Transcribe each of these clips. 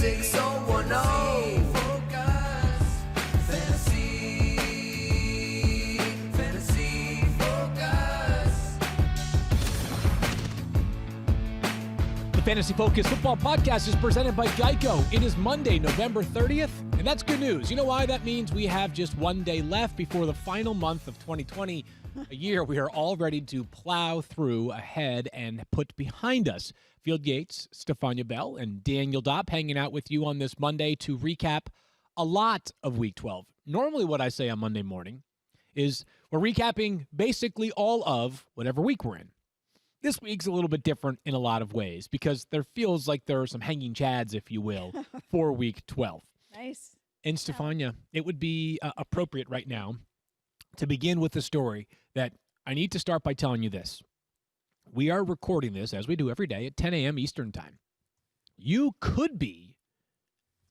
601 Fantasy Focus. The Fantasy Focus Football Podcast is presented by Geico. It is Monday, November 30th, and that's good news. You know why? That means we have just one day left before the final month of 2020, a year we are all ready to plow through ahead and put behind us. Field Yates, Stephania Bell, and Daniel Dopp hanging out with you on this Monday to recap a lot of Week 12. Normally what I say on Monday morning is we're recapping basically all of whatever week we're in. This week's a little bit different in a lot of ways because there feels like there are some hanging chads, if you will, for Week 12. Nice. And Stephania, it would be appropriate right now to begin with the story that I need to start by telling you this. We are recording this, as we do every day, at 10 a.m. Eastern Time. You could be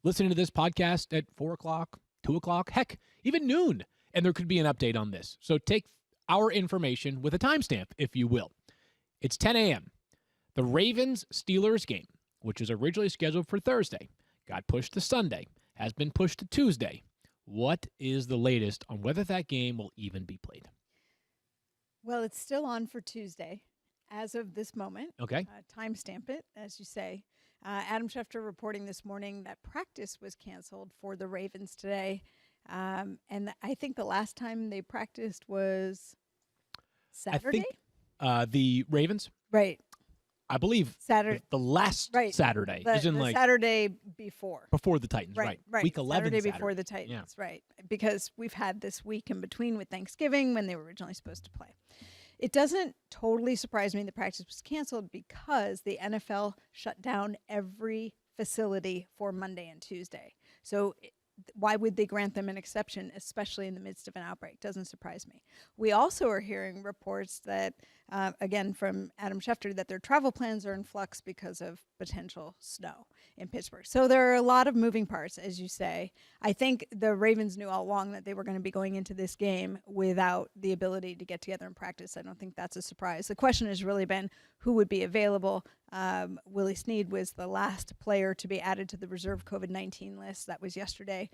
listening to this podcast at 4 o'clock, 2 o'clock, heck, even noon, and there could be an update on this. So take our information with a timestamp, if you will. It's 10 a.m. The Ravens-Steelers game, which was originally scheduled for Thursday, got pushed to Sunday, has been pushed to Tuesday. What is the latest on whether that game will even be played? Well, it's still on for Tuesday as of this moment. Okay. Timestamp it, as you say. Adam Schefter reporting this morning that practice was canceled for the Ravens today. And I think the last time they practiced was Saturday? I think the Ravens? Right. I believe Saturday. The last Saturday. The Saturday before. Before the Titans, right. Week 11 Saturday before the Titans, right. Because we've had this week in between with Thanksgiving when they were originally supposed to play. It doesn't totally surprise me the practice was canceled because the NFL shut down every facility for Monday and Tuesday. So why would they grant them an exception, especially in the midst of an outbreak? Doesn't surprise me. We also are hearing reports that, again, from Adam Schefter, that their travel plans are in flux because of potential snow in Pittsburgh. So there are a lot of moving parts, as you say. I think the Ravens knew all along that they were going to be going into this game without the ability to get together and practice. I don't think that's a surprise. The question has really been who would be available. Willie Snead was the last player to be added to the reserve COVID-19 list. That was yesterday.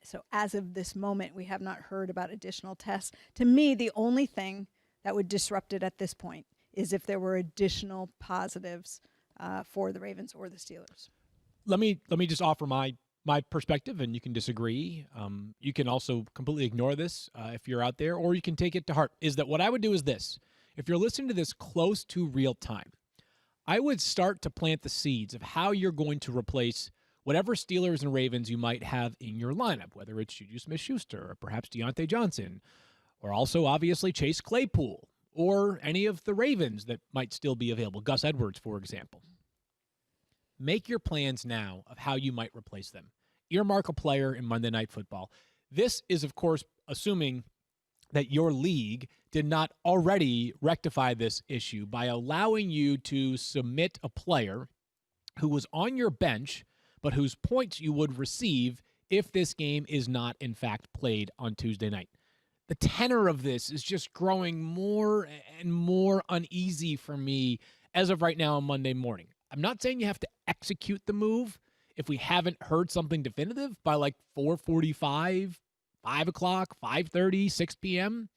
So as of this moment, we have not heard about additional tests. To me, the only thing that would disrupt it at this point is if there were additional positives for the Ravens or the Steelers. Let me just offer my perspective, and you can disagree. You can also completely ignore this if you're out there, or you can take it to heart. Is that what I would do is this. If you're listening to this close to real time, I would start to plant the seeds of how you're going to replace whatever Steelers and Ravens you might have in your lineup, whether it's Juju Smith-Schuster or perhaps Deontay Johnson, or also obviously Chase Claypool, or any of the Ravens that might still be available, Gus Edwards, for example. Make your plans now of how you might replace them. Earmark a player in Monday Night Football. This is, of course, assuming that your league did not already rectify this issue by allowing you to submit a player who was on your bench, but whose points you would receive if this game is not, in fact, played on Tuesday night. The tenor of this is just growing more and more uneasy for me as of right now on Monday morning. I'm not saying you have to execute the move if we haven't heard something definitive by like 4:45, 5 o'clock, 5:30, 6 p.m.,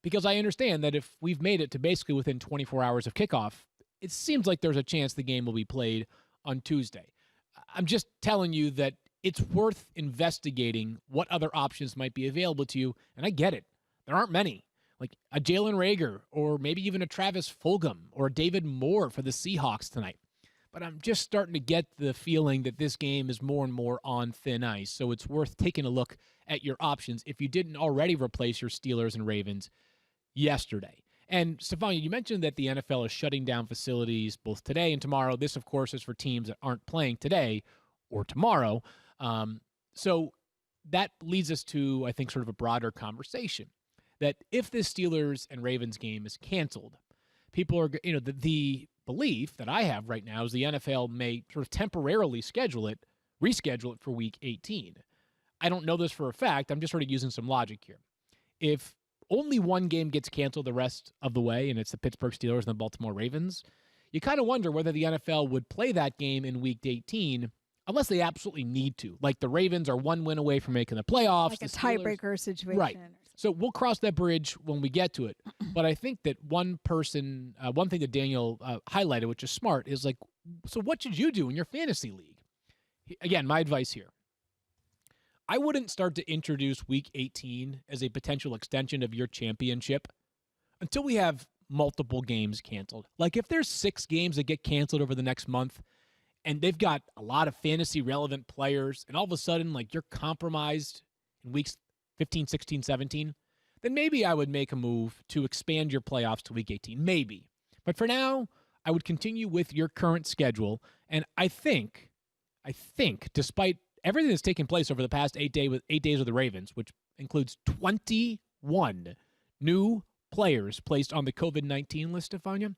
because I understand that if we've made it to basically within 24 hours of kickoff, it seems like there's a chance the game will be played on Tuesday. I'm just telling you that it's worth investigating what other options might be available to you, and I get it. There aren't many. Like a Jalen Reagor or maybe even a Travis Fulgham or a David Moore for the Seahawks tonight. But I'm just starting to get the feeling that this game is more and more on thin ice, so it's worth taking a look at your options if you didn't already replace your Steelers and Ravens yesterday. And, Stephania, you mentioned that the NFL is shutting down facilities both today and tomorrow. This, of course, is for teams that aren't playing today or tomorrow. So that leads us to, I think, sort of a broader conversation that if this Steelers and Ravens game is canceled, people are, the belief that I have right now is the NFL may sort of temporarily reschedule it for Week 18. I don't know this for a fact. I'm just sort of using some logic here. If only one game gets canceled the rest of the way, and it's the Pittsburgh Steelers and the Baltimore Ravens, you kind of wonder whether the NFL would play that game in Week 18 unless they absolutely need to. Like the Ravens are one win away from making the playoffs. Like a the Steelers- tiebreaker situation. Right. So we'll cross that bridge when we get to it. But I think that one thing that Daniel highlighted, which is smart, is like, so what should you do in your fantasy league? Again, my advice here. I wouldn't start to introduce Week 18 as a potential extension of your championship until we have multiple games canceled. Like if there's 6 games that get canceled over the next month and they've got a lot of fantasy relevant players and all of a sudden like you're compromised in weeks 15, 16, 17, then maybe I would make a move to expand your playoffs to Week 18. Maybe. But for now, I would continue with your current schedule. And I think, despite everything that's taken place over the past 8 days with the Ravens, which includes 21 new players placed on the COVID-19 list, Stephania,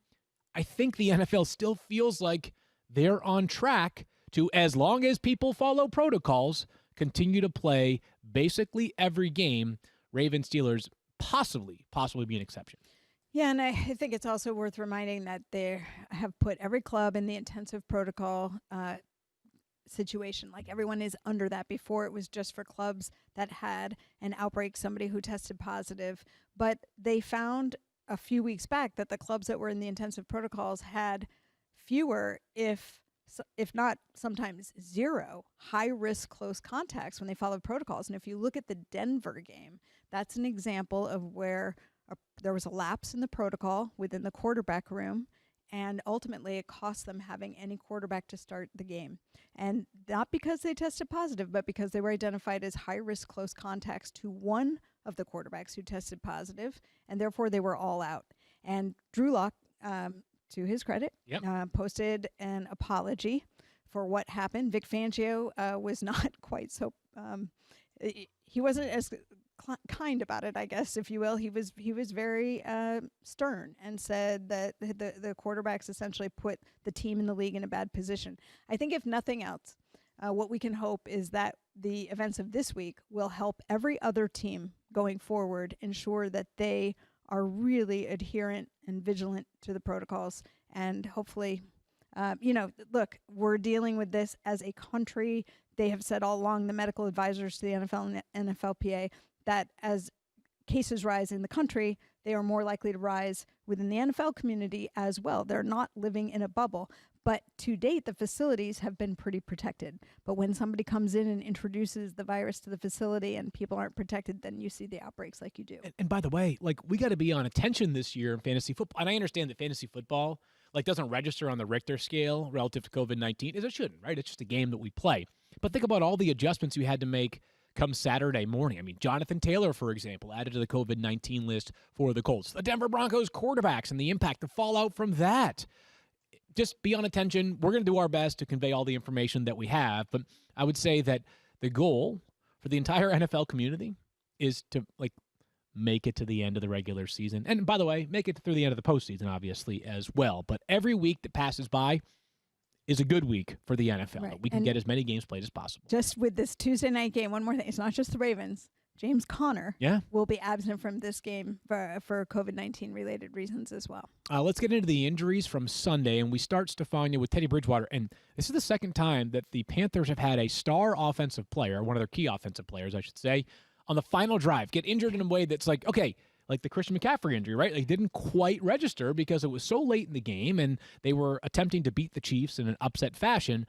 I think the NFL still feels like they're on track to, as long as people follow protocols, continue to play basically every game. Ravens, Steelers, possibly be an exception. Yeah, and I think it's also worth reminding that they have put every club in the intensive protocol situation. Like everyone is under that. Before it was just for clubs that had an outbreak, somebody who tested positive. But they found a few weeks back that the clubs that were in the intensive protocols had fewer, if not sometimes zero, high-risk close contacts when they followed protocols. And if you look at the Denver game, that's an example of where there was a lapse in the protocol within the quarterback room, and ultimately it cost them having any quarterback to start the game. And not because they tested positive, but because they were identified as high-risk close contacts to one of the quarterbacks who tested positive, and therefore they were all out. And Drew Lock, to his credit, posted an apology for what happened. Vic Fangio was not quite so he wasn't as kind about it, I guess, if you will. He was very stern and said that the quarterbacks essentially put the team in the league in a bad position. I think if nothing else, what we can hope is that the events of this week will help every other team going forward ensure that they are really adherent and vigilant to the protocols. And hopefully, look, we're dealing with this as a country. They have said all along, the medical advisors to the NFL and NFLPA, that as cases rise in the country, they are more likely to rise within the NFL community as well. They're not living in a bubble. But to date, the facilities have been pretty protected. But when somebody comes in and introduces the virus to the facility and people aren't protected, then you see the outbreaks like you do. And by the way, like we got to be on attention this year in fantasy football. And I understand that fantasy football doesn't register on the Richter scale relative to COVID-19, as it shouldn't, right? It's just a game that we play. But think about all the adjustments you had to make come Saturday morning. I mean, Jonathan Taylor, for example, added to the COVID-19 list for the Colts. The Denver Broncos quarterbacks and the impact, the fallout from that. Just be on attention. We're going to do our best to convey all the information that we have. But I would say that the goal for the entire NFL community is to make it to the end of the regular season. And by the way, make it through the end of the postseason, obviously, as well. But every week that passes by is a good week for the NFL. Right. We can get as many games played as possible. Just with this Tuesday night game, one more thing. It's not just the Ravens. James Conner will be absent from this game for COVID-19 related reasons as well. Let's get into the injuries from Sunday, and we start, Stephania, with Teddy Bridgewater. And this is the second time that the Panthers have had a star offensive player, one of their key offensive players, I should say, on the final drive get injured in a way that's like the Christian McCaffrey injury, right? They didn't quite register because it was so late in the game, and they were attempting to beat the Chiefs in an upset fashion.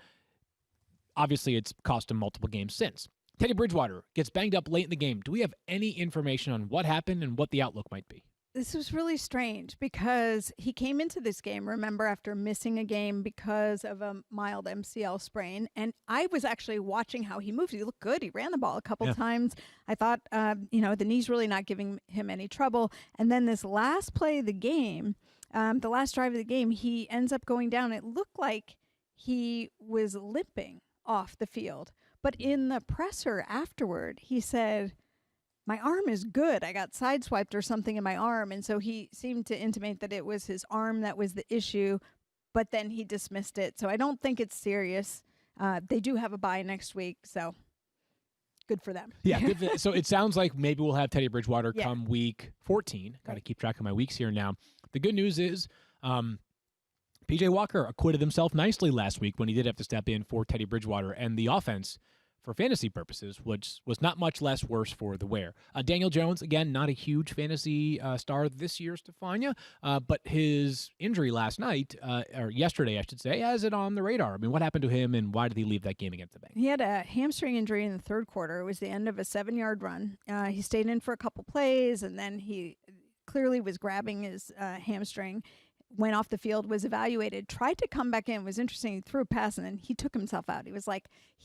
Obviously, it's cost them multiple games since. Teddy Bridgewater gets banged up late in the game. Do we have any information on what happened and what the outlook might be? This was really strange because he came into this game, remember, after missing a game because of a mild MCL sprain. And I was actually watching how he moved. He looked good. He ran the ball a couple times. I thought, the knee's really not giving him any trouble. And then this last play of the game, the last drive of the game, he ends up going down. It looked like he was limping off the field. But in the presser afterward, he said, my arm is good. I got sideswiped or something in my arm. And so he seemed to intimate that it was his arm that was the issue, but then he dismissed it. So I don't think it's serious. They do have a bye next week, so good for them. Yeah, so it sounds like maybe we'll have Teddy Bridgewater come week 14. Got to keep track of my weeks here now. The good news is P.J. Walker acquitted himself nicely last week when he did have to step in for Teddy Bridgewater, and the offense, for fantasy purposes, which was not much less worse for the wear. Daniel Jones, again, not a huge fantasy star this year, Stephania, but his injury last night, or yesterday, I should say, has it on the radar. I mean, what happened to him, and why did he leave that game against the Bengals? He had a hamstring injury in the third quarter. It was the end of a 7-yard run. He stayed in for a couple plays, and then he clearly was grabbing his hamstring, went off the field, was evaluated, tried to come back in. It was interesting. He threw a pass, and then he took himself out.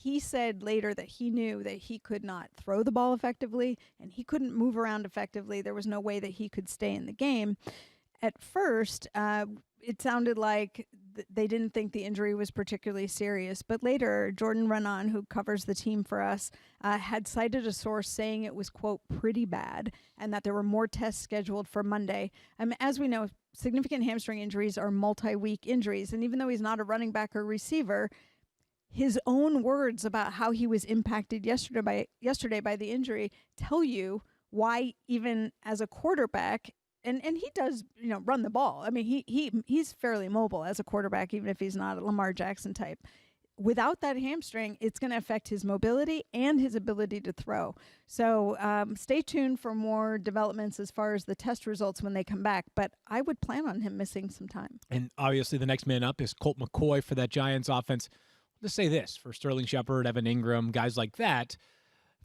He said later that he knew that he could not throw the ball effectively, and he couldn't move around effectively. There was no way that he could stay in the game. At first, it sounded like they didn't think the injury was particularly serious. But later, Jordan Renan, who covers the team for us, had cited a source saying it was, quote, pretty bad, and that there were more tests scheduled for Monday. As we know, significant hamstring injuries are multi-week injuries. And even though he's not a running back or receiver, his own words about how he was impacted yesterday by the injury tell you why, even as a quarterback, and he does, run the ball. I mean, he's fairly mobile as a quarterback, even if he's not a Lamar Jackson type. Without that hamstring, it's going to affect his mobility and his ability to throw. So stay tuned for more developments as far as the test results when they come back. But I would plan on him missing some time. And obviously the next man up is Colt McCoy for that Giants offense. Let's say this, for Sterling Shepard, Evan Ingram, guys like that.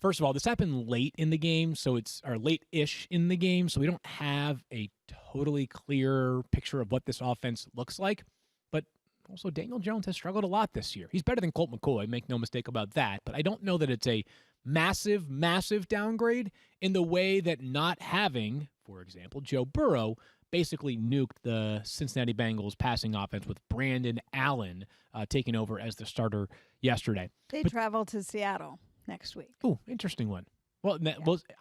First of all, this happened late in the game, or late-ish in the game, so we don't have a totally clear picture of what this offense looks like. But also, Daniel Jones has struggled a lot this year. He's better than Colt McCoy, make no mistake about that, but I don't know that it's a massive, massive downgrade in the way that not having, for example, Joe Burrow basically nuked the Cincinnati Bengals passing offense with Brandon Allen taking over as the starter yesterday. They travel to Seattle next week. Oh, interesting one. Well,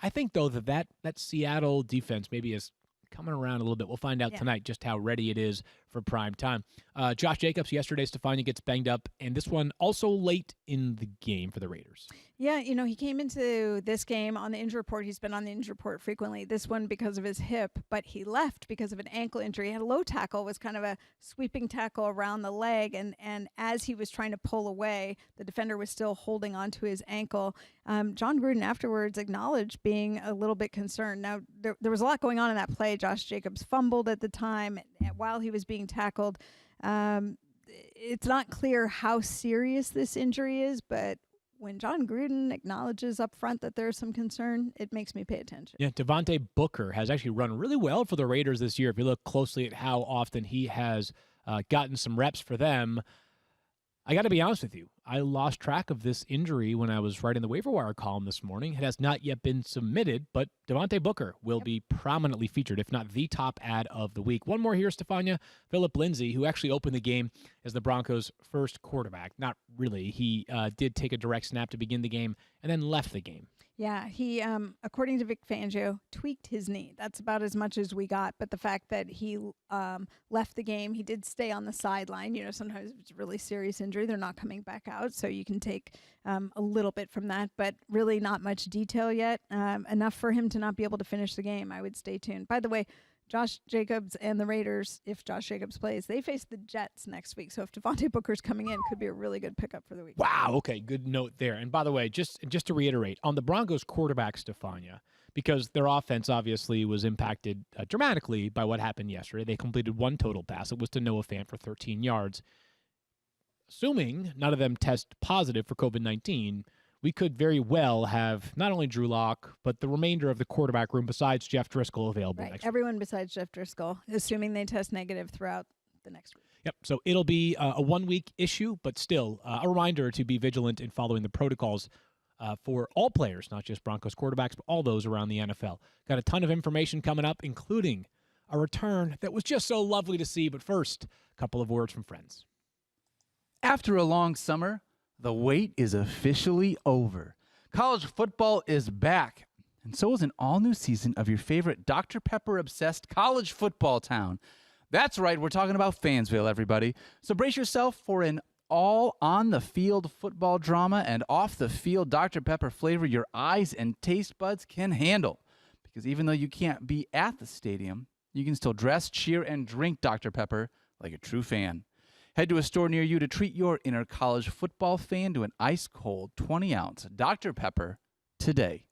I think, though, that Seattle defense maybe is coming around a little bit. We'll find out tonight just how ready it is for prime time. Josh Jacobs yesterday, Stephania, gets banged up, and this one also late in the game for the Raiders. Yeah, he came into this game on the injury report. He's been on the injury report frequently. This one because of his hip, but he left because of an ankle injury. He had a low tackle, was kind of a sweeping tackle around the leg, and as he was trying to pull away, the defender was still holding onto his ankle. John Gruden afterwards acknowledged being a little bit concerned. Now, there was a lot going on in that play. Josh Jacobs fumbled at the time while he was being tackled. It's not clear how serious this injury is, but when John Gruden acknowledges up front that there's some concern, it makes me pay attention. Yeah, Devontae Booker has actually run really well for the Raiders this year. If you look closely at how often he has gotten some reps for them, I got to be honest with you. I lost track of this injury when I was writing the waiver wire column this morning. It has not yet been submitted, but Devontae Booker will be prominently featured, if not the top ad of the week. One more here, Stephania. Phillip Lindsay, who actually opened the game as the Broncos' first quarterback. Not really. He did take a direct snap to begin the game and then left the game. Yeah, he, according to Vic Fangio, tweaked his knee. That's about as much as we got. But the fact that he left the game, he did stay on the sideline. Sometimes if it's a really serious injury, they're not coming back out. So you can take a little bit from that, but really not much detail yet. Enough for him to not be able to finish the game. I would stay tuned. By the way, Josh Jacobs and the Raiders, if Josh Jacobs plays, they face the Jets next week. So if Devontae Booker's coming in, could be a really good pickup for the week. Wow. Okay. Good note there. And by the way, just to reiterate, on the Broncos quarterback, Stephania, because their offense obviously was impacted dramatically by what happened yesterday. They completed one total pass. It was to Noah Fant for 13 yards. Assuming none of them test positive for COVID-19, we could very well have not only Drew Lock, but the remainder of the quarterback room besides Jeff Driscoll available next week. Everyone besides Jeff Driscoll, assuming they test negative throughout the next week. Yep. So it'll be a 1 week issue, but still a reminder to be vigilant in following the protocols for all players, not just Broncos quarterbacks, but all those around the NFL. Got a ton of information coming up, including a return that was just so lovely to see. But first, a couple of words from friends. After a long summer, the wait is officially over. College football is back, and so is an all-new season of your favorite Dr. Pepper-obsessed college football town. That's right, we're talking about Fansville, everybody. So brace yourself for an all-on-the-field football drama and off-the-field Dr. Pepper flavor your eyes and taste buds can handle. Because even though you can't be at the stadium, you can still dress, cheer, and drink Dr. Pepper like a true fan. Head to a store near you to treat your inner college football fan to an ice-cold 20-ounce Dr. Pepper today.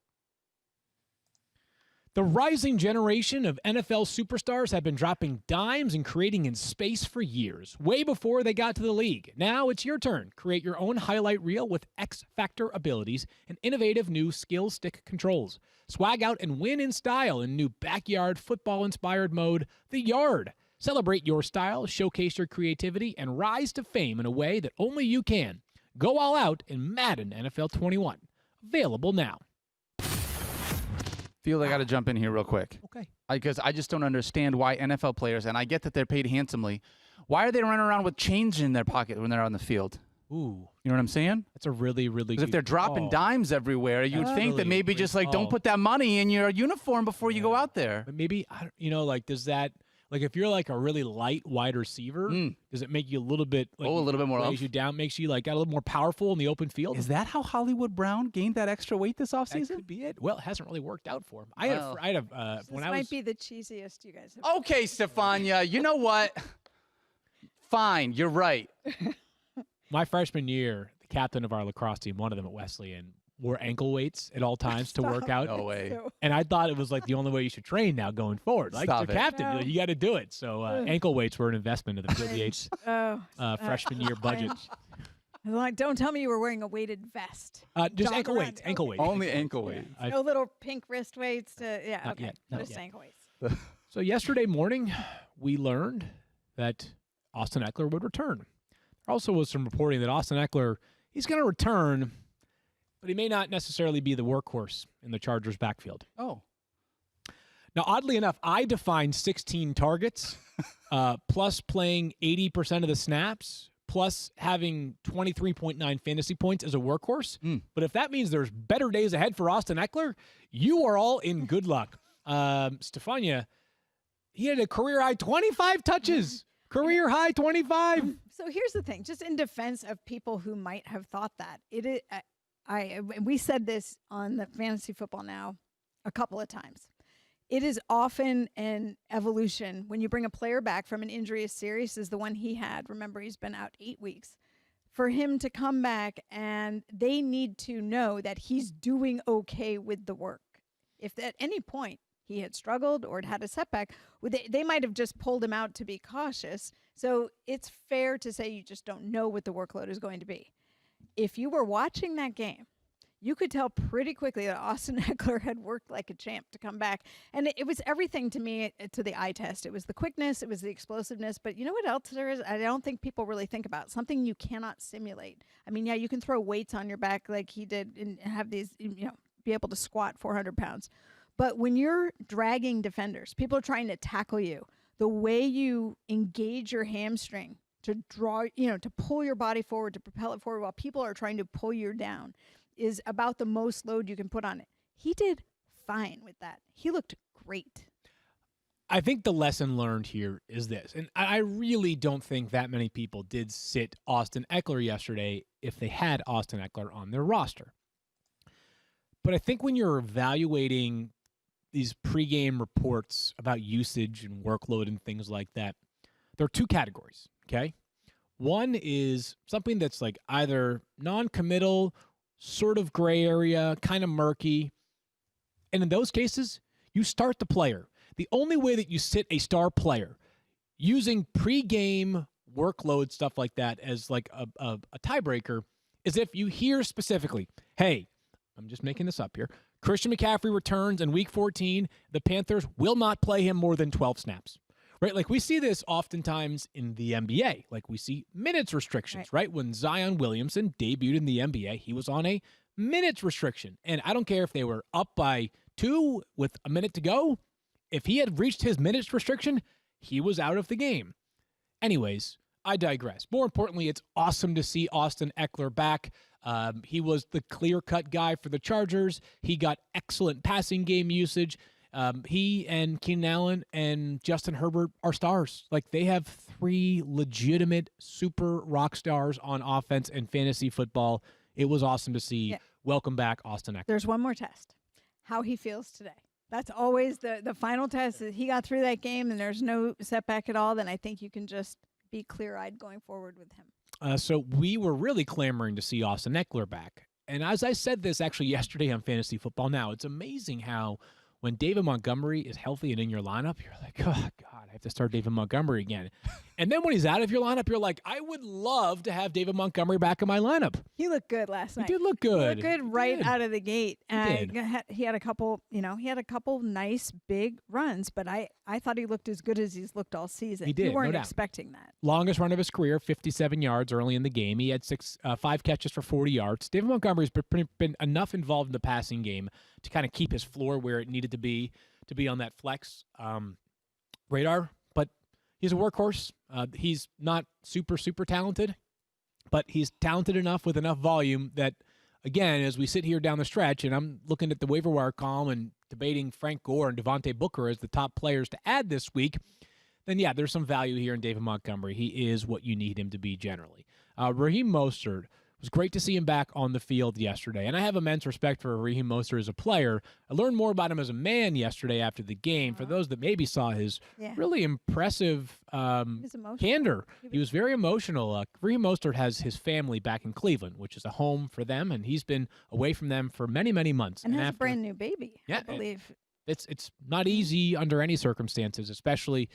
The rising generation of NFL superstars have been dropping dimes and creating in space for years, way before they got to the league. Now it's your turn. Create your own highlight reel with X-Factor abilities and innovative new skill stick controls. Swag out and win in style in new backyard football-inspired mode, The Yard. Celebrate your style, showcase your creativity, and rise to fame in a way that only you can. Go all out in Madden NFL 21. Available now. Feel I got to jump in here real quick. Okay. Because I just don't understand why NFL players, and I get that they're paid handsomely, why are they running around with change in their pocket when they're on the field? Ooh, You know what I'm saying? that's a really, really Because if good they're dropping call. dimes everywhere, you'd That's think that really maybe great just like don't call. put that money in your uniform before you go out there. But maybe, like, does that, like, if you're like a really light wide receiver, Mm. does it make you a little bit, like, Oh, a little bit more raise oomph? you down, makes you like got a little more powerful in the open field? Is that how Hollywood Brown gained that extra weight this That offseason? could be it. Well, it hasn't really worked out for him. Well. This when I might was be the cheesiest you guys have. Okay, Stephania, you know what? Fine, you're right. my freshman year, the captain of our lacrosse team, one of them at Wesleyan, wore ankle weights at all times to work out. No way. So- And I thought it was like the only way you should train now going forward. Like Stop the it. captain, No. you got to do it. So ankle weights were an investment of the Bill Yates Oh, freshman year budget. I'm like, don't tell me you were wearing a weighted vest. Just Jog ankle around. weights. Ankle Okay. weights. Only ankle weights. I- No little pink wrist weights. Yeah, Not okay. yet, not Just yet. ankle weights. So yesterday morning, we learned that Austin Eckler would return. There also was some reporting that Austin Eckler, he's going to return, but he may not necessarily be the workhorse in the Chargers' backfield. Oh. Now, oddly enough, I defined 16 targets, plus playing 80% of the snaps, plus having 23.9 fantasy points as a workhorse. Mm. But if that means there's better days ahead for Austin Eckler, you are all in good luck. Stephania, he had a career-high 25 touches. Career-high 25. So here's the thing, just in defense of people who might have thought that, it is, we said this on the Fantasy Football Now a couple of times. It is often an evolution when you bring a player back from an injury as serious as the one he had. Remember, he's been out 8 weeks. For him to come back, and they need to know that he's doing okay with the work. If at any point he had struggled or had a setback, they might have just pulled him out to be cautious. So it's fair to say you just don't know what the workload is going to be. If you were watching that game, you could tell pretty quickly that Austin Eckler had worked like a champ to come back. And it was everything to me, to the eye test. It was the quickness, it was the explosiveness. But you know what else there is? I don't think people really think about. Something you cannot simulate. I mean, yeah, you can throw weights on your back like he did and have these, be able to squat 400 pounds. But when you're dragging defenders, people are trying to tackle you. The way you engage your hamstring to draw, to pull your body forward, to propel it forward while people are trying to pull you down is about the most load you can put on it. He did fine with that. He looked great. I think the lesson learned here is this, and I really don't think that many people did sit Austin Eckler yesterday if they had Austin Eckler on their roster. But I think when you're evaluating these pregame reports about usage and workload and things like that, there are two categories, okay? One is something that's like either non-committal, sort of gray area, kind of murky. And in those cases, you start the player. The only way that you sit a star player using pregame workload stuff like that as like a tiebreaker is if you hear specifically, hey, I'm just making this up here, Christian McCaffrey returns in Week 14. The Panthers will not play him more than 12 snaps. Right? Like we see this oftentimes in the NBA. Like we see minutes restrictions, right? When Zion Williamson debuted in the NBA, he was on a minutes restriction. And I don't care if they were up by 2 with a minute to go. If he had reached his minutes restriction, he was out of the game. Anyways, I digress. More importantly, it's awesome to see Austin Eckler back. He was the clear-cut guy for the Chargers. He got excellent passing game usage. He and Keenan Allen and Justin Herbert are stars. Like they have 3 legitimate super rock stars on offense and fantasy football. It was awesome to see. Yeah. Welcome back, Austin Eckler. There's one more test. How he feels today. That's always the final test. If he got through that game and there's no setback at all, then I think you can just be clear-eyed going forward with him. So we were really clamoring to see Austin Eckler back. And as I said this actually yesterday on Fantasy Football Now, it's amazing how when David Montgomery is healthy and in your lineup, you're like, oh, God, I have to start David Montgomery again. And then when he's out of your lineup, you're like, I would love to have David Montgomery back in my lineup. He looked good last night. He did look good. He looked good right out of the gate. did. He had a couple, he had a couple nice big runs, but I thought he looked as good as he's looked all season. He did, You weren't no doubt. expecting that. Longest run of his career, 57 yards early in the game. He had 5 catches for 40 yards. David Montgomery's been enough involved in the passing game to kind of keep his floor where it needed to be on that flex radar. But he's a workhorse. He's not super talented, but he's talented enough with enough volume that, again, as we sit here down the stretch, and I'm looking at the waiver wire column and debating Frank Gore and Devontae Booker as the top players to add this week, then yeah, there's some value here in David Montgomery. He is what you need him to be generally. Raheem Mostert, it was great to see him back on the field yesterday, and I have immense respect for Raheem Mostert as a player. I learned more about him as a man yesterday after the game. For those that maybe saw his really impressive candor, he was very emotional. Raheem Mostert has his family back in Cleveland, which is a home for them, and he's been away from them for many months. And has a brand new baby, I believe. It's not easy under any circumstances, especially,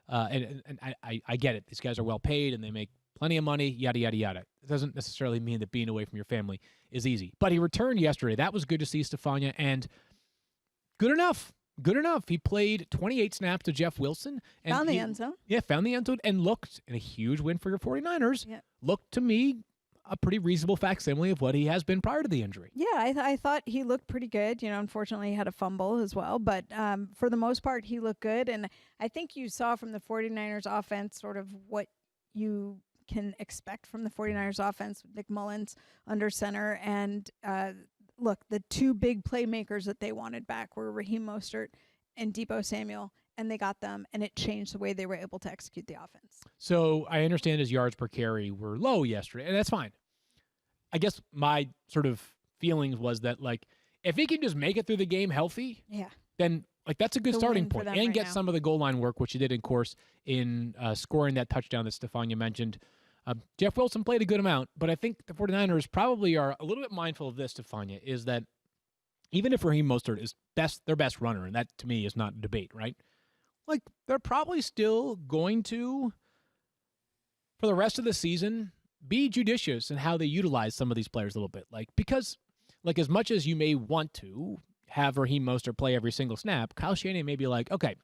and I get it. These guys are well paid, and they make plenty of money, yada, yada, yada. It doesn't necessarily mean that being away from your family is easy. But he returned yesterday. That was good to see, Stephania, and good enough. Good enough. He played 28 snaps to Jeff Wilson. And Found the end zone. Yeah, found the end zone and looked, in a huge win for your 49ers, looked to me a pretty reasonable facsimile of what he has been prior to the injury. Yeah, I thought he looked pretty good. Unfortunately, he had a fumble as well. But for the most part, he looked good. And I think you saw from the 49ers offense sort of what you can expect from the 49ers offense with Nick Mullins under center. And look, the two big playmakers that they wanted back were Raheem Mostert and Deebo Samuel, and they got them, and it changed the way they were able to execute the offense. So I understand his yards per carry were low yesterday, and that's fine. I guess my sort of feelings was that, like, if he can just make it through the game healthy, then that's a good starting point, and get some of the goal line work, which he did, of course, in scoring that touchdown that Stephania mentioned. Jeff Wilson played a good amount, but I think the 49ers probably are a little bit mindful of this, Stephania, is that even if Raheem Mostert is their best runner, and that to me is not a debate, right? Like, they're probably still going to, for the rest of the season, be judicious in how they utilize some of these players a little bit. Because as much as you may want to have Raheem Mostert play every single snap, Kyle Shanahan may be like, okay,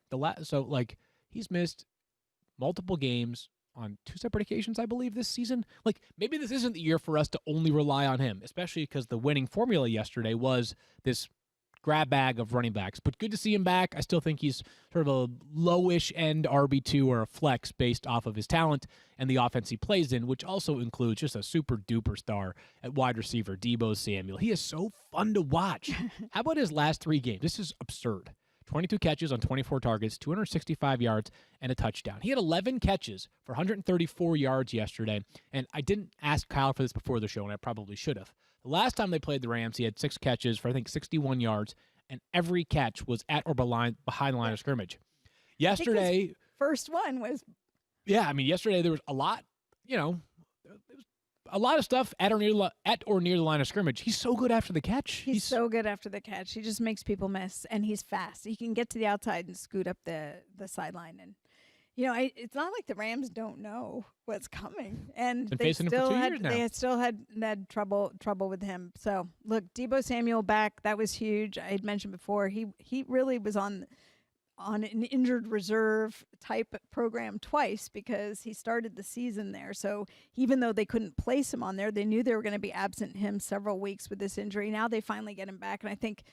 he's missed multiple games on 2 separate occasions, I believe, this season. Maybe this isn't the year for us to only rely on him, especially because the winning formula yesterday was this grab bag of running backs. But good to see him back. I still think he's sort of a lowish end RB2 or a flex based off of his talent and the offense he plays in, which also includes just a super duper star at wide receiver, Deebo Samuel. He is so fun to watch. How about his last 3 games? This is absurd. 22 catches on 24 targets, 265 yards, and a touchdown. He had 11 catches for 134 yards yesterday, and I didn't ask Kyle for this before the show, and I probably should have. The last time they played the Rams, he had 6 catches for, I think, 61 yards, and every catch was at or behind the line of scrimmage. Yesterday, first one was... Yeah, yesterday there was a lot, a lot of stuff at or near the line of scrimmage. He's so good after the catch. He's so good after the catch. He just makes people miss, and he's fast. He can get to the outside and scoot up the sideline. And, it's not like the Rams don't know what's coming. And they still had trouble with him. So, look, Deebo Samuel back. That was huge. I had mentioned before, he really was on an injured reserve type program twice because he started the season there. So even though they couldn't place him on there, they knew they were going to be absent him several weeks with this injury. Now they finally get him back. And I think,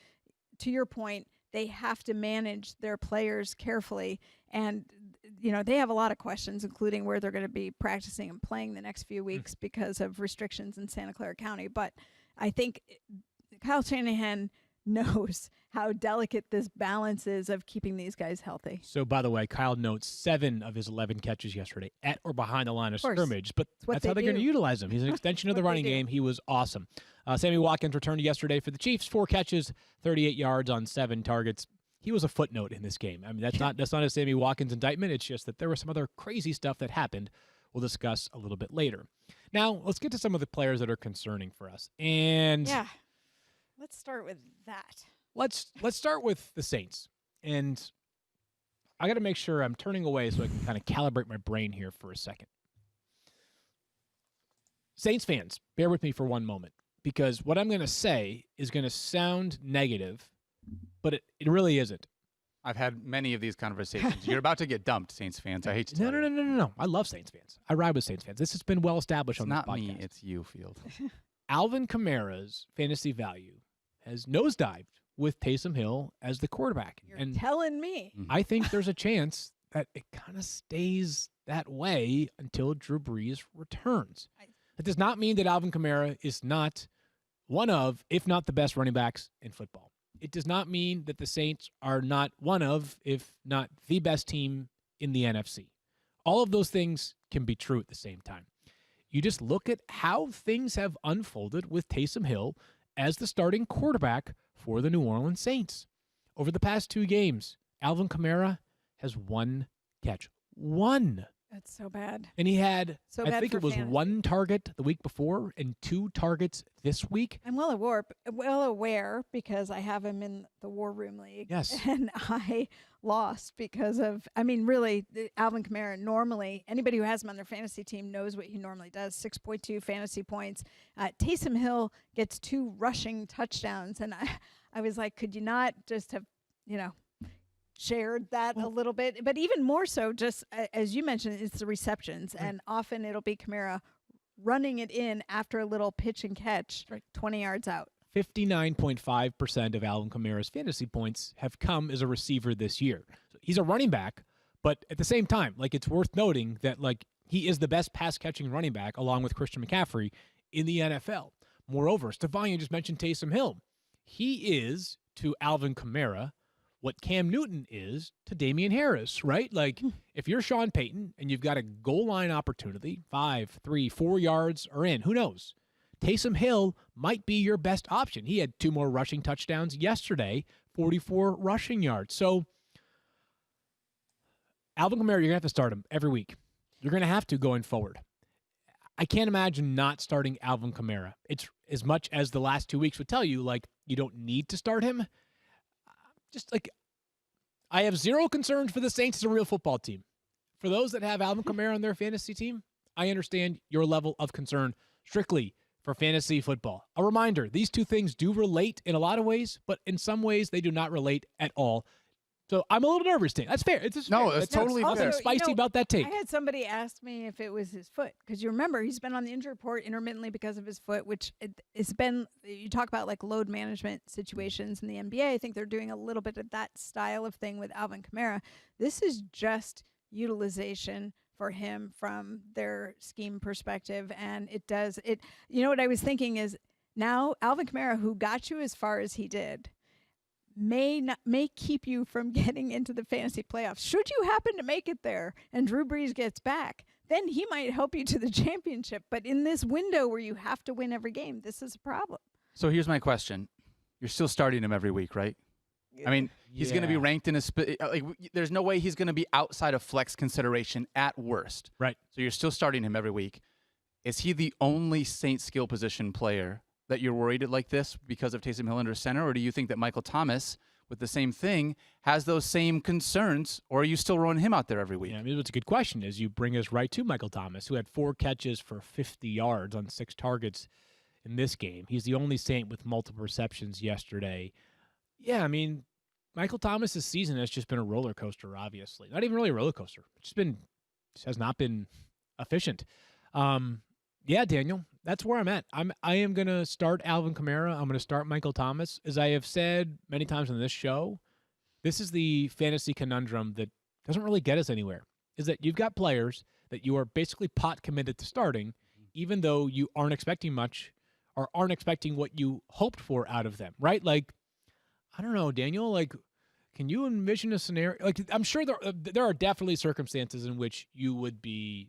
to your point, they have to manage their players carefully. And, they have a lot of questions, including where they're going to be practicing and playing the next few weeks because of restrictions in Santa Clara County. But I think Kyle Shanahan knows how delicate this balance is of keeping these guys healthy. So, by the way, Kyle notes 7 of his 11 catches yesterday at or behind the line of scrimmage, but that's how they're going to utilize him. He's an extension of the running game. He was awesome. Sammy Watkins returned yesterday for the Chiefs, 4 catches, 38 yards on 7 targets. He was a footnote in this game. That's not a Sammy Watkins indictment. It's just that there was some other crazy stuff that happened we'll discuss a little bit later. Now, let's get to some of the players that are concerning for us. And Yeah. Let's start with that. let's start with the Saints. And I got to make sure I'm turning away so I can kind of calibrate my brain here for a second. Saints fans, bear with me for one moment, because what I'm going to say is going to sound negative, but it really isn't. I've had many of these conversations. You're about to get dumped, Saints fans. I hate to tell you. No. I love Saints fans. I ride with Saints fans. This has been well established It's on this not podcast. me, it's you, Field. Alvin Kamara's fantasy value has nosedived with Taysom Hill as the quarterback. You're And telling me. I think there's a chance that it kind of stays that way until Drew Brees returns. That does not mean that Alvin Kamara is not one of, if not the best running backs in football. It does not mean that the Saints are not one of, if not the best team in the NFC. All of those things can be true at the same time. You just look at how things have unfolded with Taysom Hill as the starting quarterback for the New Orleans Saints. Over the past 2 games, Alvin Kamara has 1 catch. 1. That's so bad. And he had, So I bad think for it was fantasy. 1 target the week before and 2 targets this week. I'm well aware because I have him in the War Room League. Yes. And I lost because of, really, Alvin Kamara, normally, anybody who has him on their fantasy team knows what he normally does, 6.2 fantasy points. Taysom Hill gets 2 rushing touchdowns. And I was like, could you not just have, shared that a little bit? But even more so, just as you mentioned, it's the receptions. Right. And often it'll be Kamara running it in after a little pitch and catch, Right. 20 yards out. 59.5% of Alvin Kamara's fantasy points have come as a receiver this year. So he's a running back, but at the same time, it's worth noting that, he is the best pass-catching running back along with Christian McCaffrey in the NFL. Moreover, Stephania just mentioned Taysom Hill. He is, to Alvin Kamara, what Cam Newton is to Damian Harris, right? If you're Sean Payton and you've got a goal line opportunity, 5, 3, 4 yards are in, who knows? Taysom Hill might be your best option. He had 2 more rushing touchdowns yesterday, 44 rushing yards. So, Alvin Kamara, you're going to have to start him every week. You're going to have to going forward. I can't imagine not starting Alvin Kamara. It's as much as the last 2 weeks would tell you, you don't need to start him. I have zero concerns for the Saints as a real football team. For those that have Alvin Kamara on their fantasy team, I understand your level of concern strictly for fantasy football. A reminder, these 2 things do relate in a lot of ways, but in some ways they do not relate at all. So I'm a little nervous, Tim. That's fair. It's just No, fair. it's That's totally nothing fair. spicy about that take. I had somebody ask me if it was his foot, because you remember he's been on the injury report intermittently because of his foot, which it's been, you talk about load management situations in the NBA. I think they're doing a little bit of that style of thing with Alvin Kamara. This is just utilization for him from their scheme perspective. And what I was thinking is now Alvin Kamara, who got you as far as he did, may keep you from getting into the fantasy playoffs. Should you happen to make it there and Drew Brees gets back, then he might help you to the championship. But in this window where you have to win every game, this is a problem. So here's my question. You're still starting him every week, right? He's going to be ranked in there's no way he's going to be outside of flex consideration at worst. Right. So you're still starting him every week. Is he the only Saints skill position player that you're worried like this because of Taysom Hill under center, or do you think that Michael Thomas, with the same thing, has those same concerns, or are you still rolling him out there every week? Yeah, what's a good question is you bring us right to Michael Thomas, who had 4 catches for 50 yards on 6 targets in this game. He's the only Saint with multiple receptions yesterday. Yeah, Michael Thomas's season has just been a roller coaster, obviously. Not even really a roller coaster. It's just has not been efficient. Yeah, Daniel, that's where I'm at. I am going to start Alvin Kamara. I'm going to start Michael Thomas. As I have said many times on this show, this is the fantasy conundrum that doesn't really get us anywhere, is that you've got players that you are basically pot committed to starting, even though you aren't expecting much or aren't expecting what you hoped for out of them, right? I don't know, Daniel, can you envision a scenario? I'm sure there are definitely circumstances in which you would be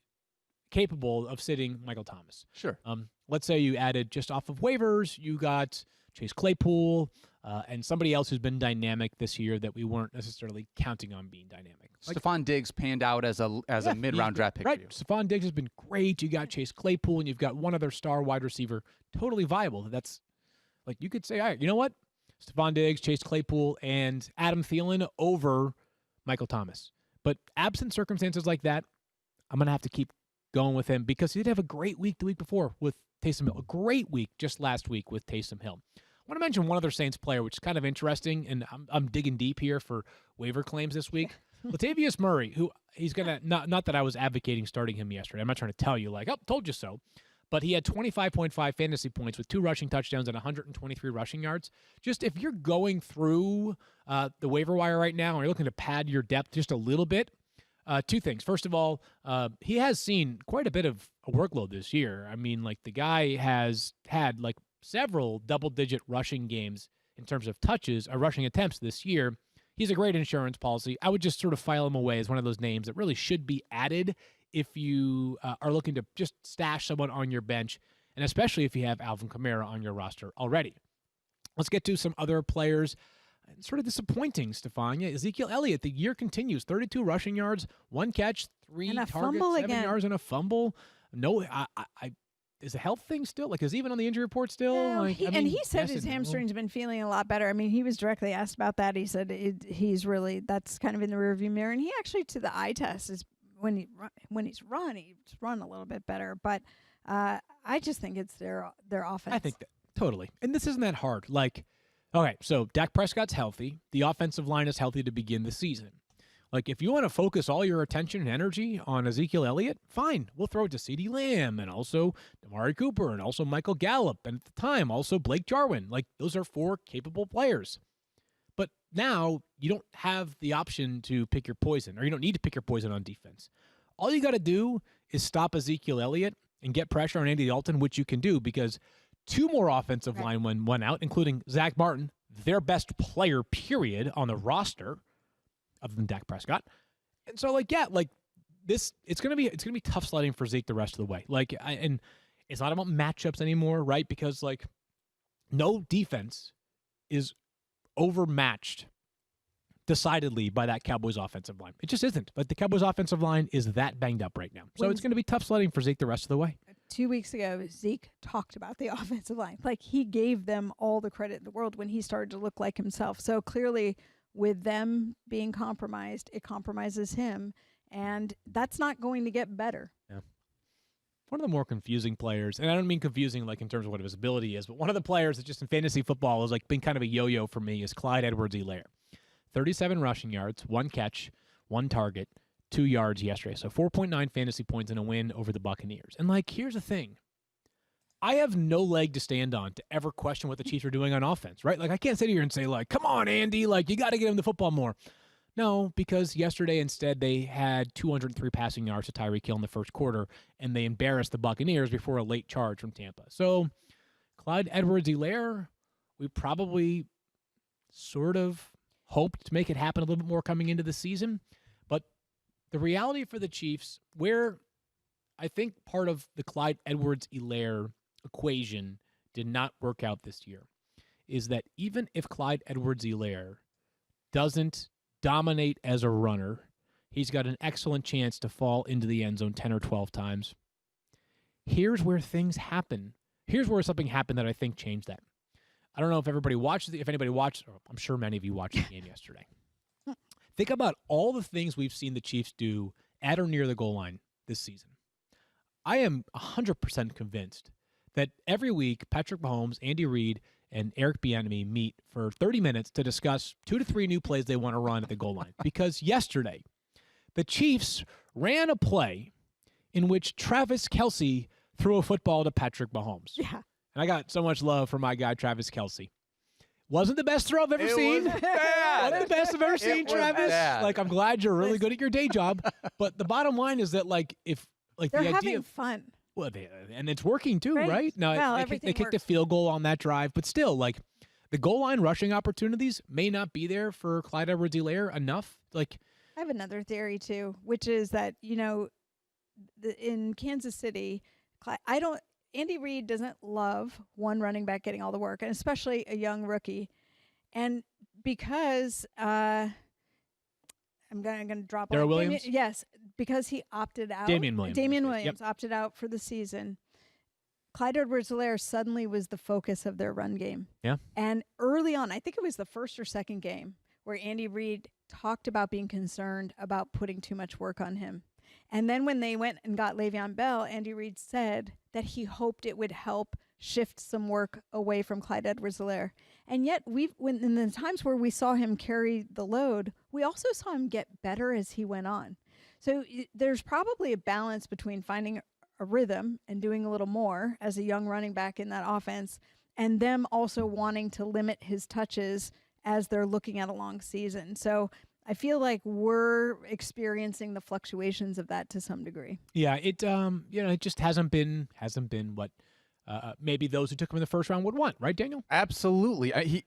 capable of sitting Michael Thomas. Sure. Let's say you added just off of waivers, you got Chase Claypool and somebody else who's been dynamic this year that we weren't necessarily counting on being dynamic. Stephon Diggs panned out as a mid-round draft pick right. for you. Stephon Diggs has been great. You got Chase Claypool, and you've got one other star wide receiver, totally viable. That's like you could say, all right, you know what? Stephon Diggs, Chase Claypool, and Adam Thielen over Michael Thomas. But absent circumstances like that, I'm going to have to keep going with him because he did have a great week the week before with Taysom Hill. A great week just last week with Taysom Hill. I want to mention one other Saints player, which is kind of interesting, and I'm digging deep here for waiver claims this week. Latavius Murray, who he's going to, not that I was advocating starting him yesterday. I'm not trying to tell you, like, oh, told you so. But he had 25.5 fantasy points with 2 rushing touchdowns and 123 rushing yards. Just if you're going through the waiver wire right now and you're looking to pad your depth just a little bit, 2 things. First of all, he has seen quite a bit of a workload this year. I mean, like the guy has had like several double-digit rushing games in terms of touches or rushing attempts this year. He's a great insurance policy. I would just sort of file him away as one of those names that really should be added if you are looking to just stash someone on your bench, and especially if you have Alvin Kamara on your roster already. Let's get to some other players. Sort of disappointing, Stephania. Ezekiel Elliott, the year continues. 32 rushing yards, 1 catch, 3 And a targets, fumble 7 again. yards, and a fumble. No, is the health thing still? Like, is he even on the injury report still? No, Like, he said yes his and no. hamstring's been feeling a lot better. I mean, he was directly asked about that. He said he's really, that's kind of in the rearview mirror. And he actually, to the eye test, is when he's run a little bit better. But I just think it's their offense. I think that totally. And this isn't that hard. Like, okay, so Dak Prescott's healthy. The offensive line is healthy to begin the season. Like, if you want to focus all your attention and energy on Ezekiel Elliott, fine. We'll throw it to CeeDee Lamb and also Amari Cooper and also Michael Gallup and at the time also Blake Jarwin. Like, those are 4 capable players. But now you don't have the option to pick your poison, or you don't need to pick your poison on defense. All you got to do is stop Ezekiel Elliott and get pressure on Andy Dalton, which you can do because 2 more offensive linemen went out, including Zach Martin, their best player, period, on the roster, other than Dak Prescott. And so, like, yeah, like this, it's gonna be tough sledding for Zeke the rest of the way. Like, and it's not about matchups anymore, right? Because like, no defense is overmatched decidedly by that Cowboys offensive line. It just isn't. Like, the Cowboys offensive line is that banged up right now. So it's going to be tough sledding for Zeke the rest of the way. 2 weeks ago, Zeke talked about the offensive line. Like, he gave them all the credit in the world when he started to look like himself. So clearly, with them being compromised, it compromises him, and that's not going to get better. Yeah. One of the more confusing players, and I don't mean confusing like in terms of what his ability is, but one of the players that just in fantasy football has like been kind of a yo-yo for me is Clyde Edwards-Helaire. 37 rushing yards, 1 catch, 1 target, 2 yards yesterday. So 4.9 fantasy points in a win over the Buccaneers. And like, here's the thing. I have no leg to stand on to ever question what the Chiefs are doing on offense, right? Like, I can't sit here and say, like, come on, Andy, like, you got to get him the football more. No, because yesterday instead they had 203 passing yards to Tyreek Hill in the first quarter, and they embarrassed the Buccaneers before a late charge from Tampa. So, Clyde Edwards-Helaire, we probably sort of hoped to make it happen a little bit more coming into the season. But the reality for the Chiefs, where I think part of the Clyde Edwards-Helaire equation did not work out this year, is that even if Clyde Edwards-Helaire doesn't dominate as a runner, he's got an excellent chance to fall into the end zone 10 or 12 times. Here's where things happen. Here's where something happened that I think changed that. I don't know if everybody watched, if anybody watched, or I'm sure many of you watched the game yesterday. Think about all the things we've seen the Chiefs do at or near the goal line this season. I am 100% convinced that every week Patrick Mahomes, Andy Reid, and Eric Bieniemy meet for 30 minutes to discuss 2 to 3 new plays they want to run at the goal line. Because yesterday, the Chiefs ran a play in which Travis Kelce threw a football to Patrick Mahomes. Yeah. And I got so much love for my guy, Travis Kelce. Wasn't the best throw I've ever seen. Was bad. Wasn't the best I've ever seen, was Travis. bad. Like, I'm glad you're really good at your day job. But the bottom line is that, like, if like They're the idea having of, fun. well, and it's working too, Right. right? No, Well, they everything kicked a works. field goal on that drive, but still, like, the goal line rushing opportunities may not be there for Clyde Edwards-Helaire enough. Like, I have another theory too, which is that, you know, in Kansas City, Andy Reid doesn't love one running back getting all the work, and especially a young rookie. And because I'm gonna drop Darrell on Williams? Yes, because he opted out. Damian Williams. Damian Yep. Williams opted out for the season. Clyde Edwards-Helaire suddenly was the focus of their run game. Yeah. And early on, I think it was the first or second game, where Andy Reid talked about being concerned about putting too much work on him. And then when they went and got Le'Veon Bell, Andy Reid said that he hoped it would help shift some work away from Clyde Edwards-Helaire. And yet, when in the times where we saw him carry the load, we also saw him get better as he went on. So there's probably a balance between finding a rhythm and doing a little more as a young running back in that offense, and them also wanting to limit his touches as they're looking at a long season. So I feel like we're experiencing the fluctuations of that to some degree. Yeah, it it just hasn't been what maybe those who took him in the first round would want, right, Daniel? Absolutely.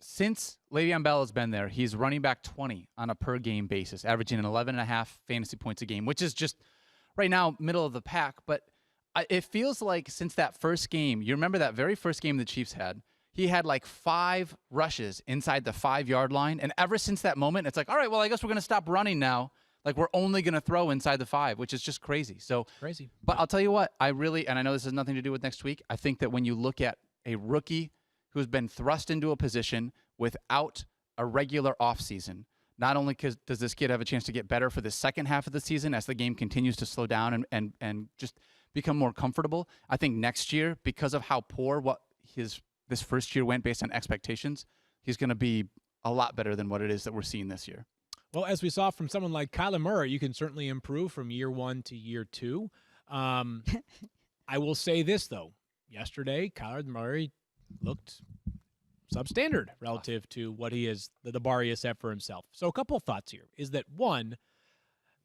Since Le'Veon Bell has been there, he's running back 20 on a per game basis, averaging an 11.5 fantasy points a game, which is just right now middle of the pack. But it feels like since that first game, you remember that very first game the Chiefs had, he had like 5 rushes inside the 5-yard line. And ever since that moment, it's like, all right, well, I guess we're going to stop running now. Like, we're only going to throw inside the 5, which is just crazy. So Crazy. But I'll tell you what, and I know this has nothing to do with next week, I think that when you look at a rookie who's been thrust into a position without a regular offseason, not only does this kid have a chance to get better for the second half of the season as the game continues to slow down and just become more comfortable, I think next year, because of how poor this first year went based on expectations, he's going to be a lot better than what it is that we're seeing this year. Well, as we saw from someone like Kyler Murray, you can certainly improve from year 1 to year 2. I will say this, though. Yesterday, Kyler Murray looked substandard relative to what the bar he has set for himself. So a couple of thoughts here is that, one,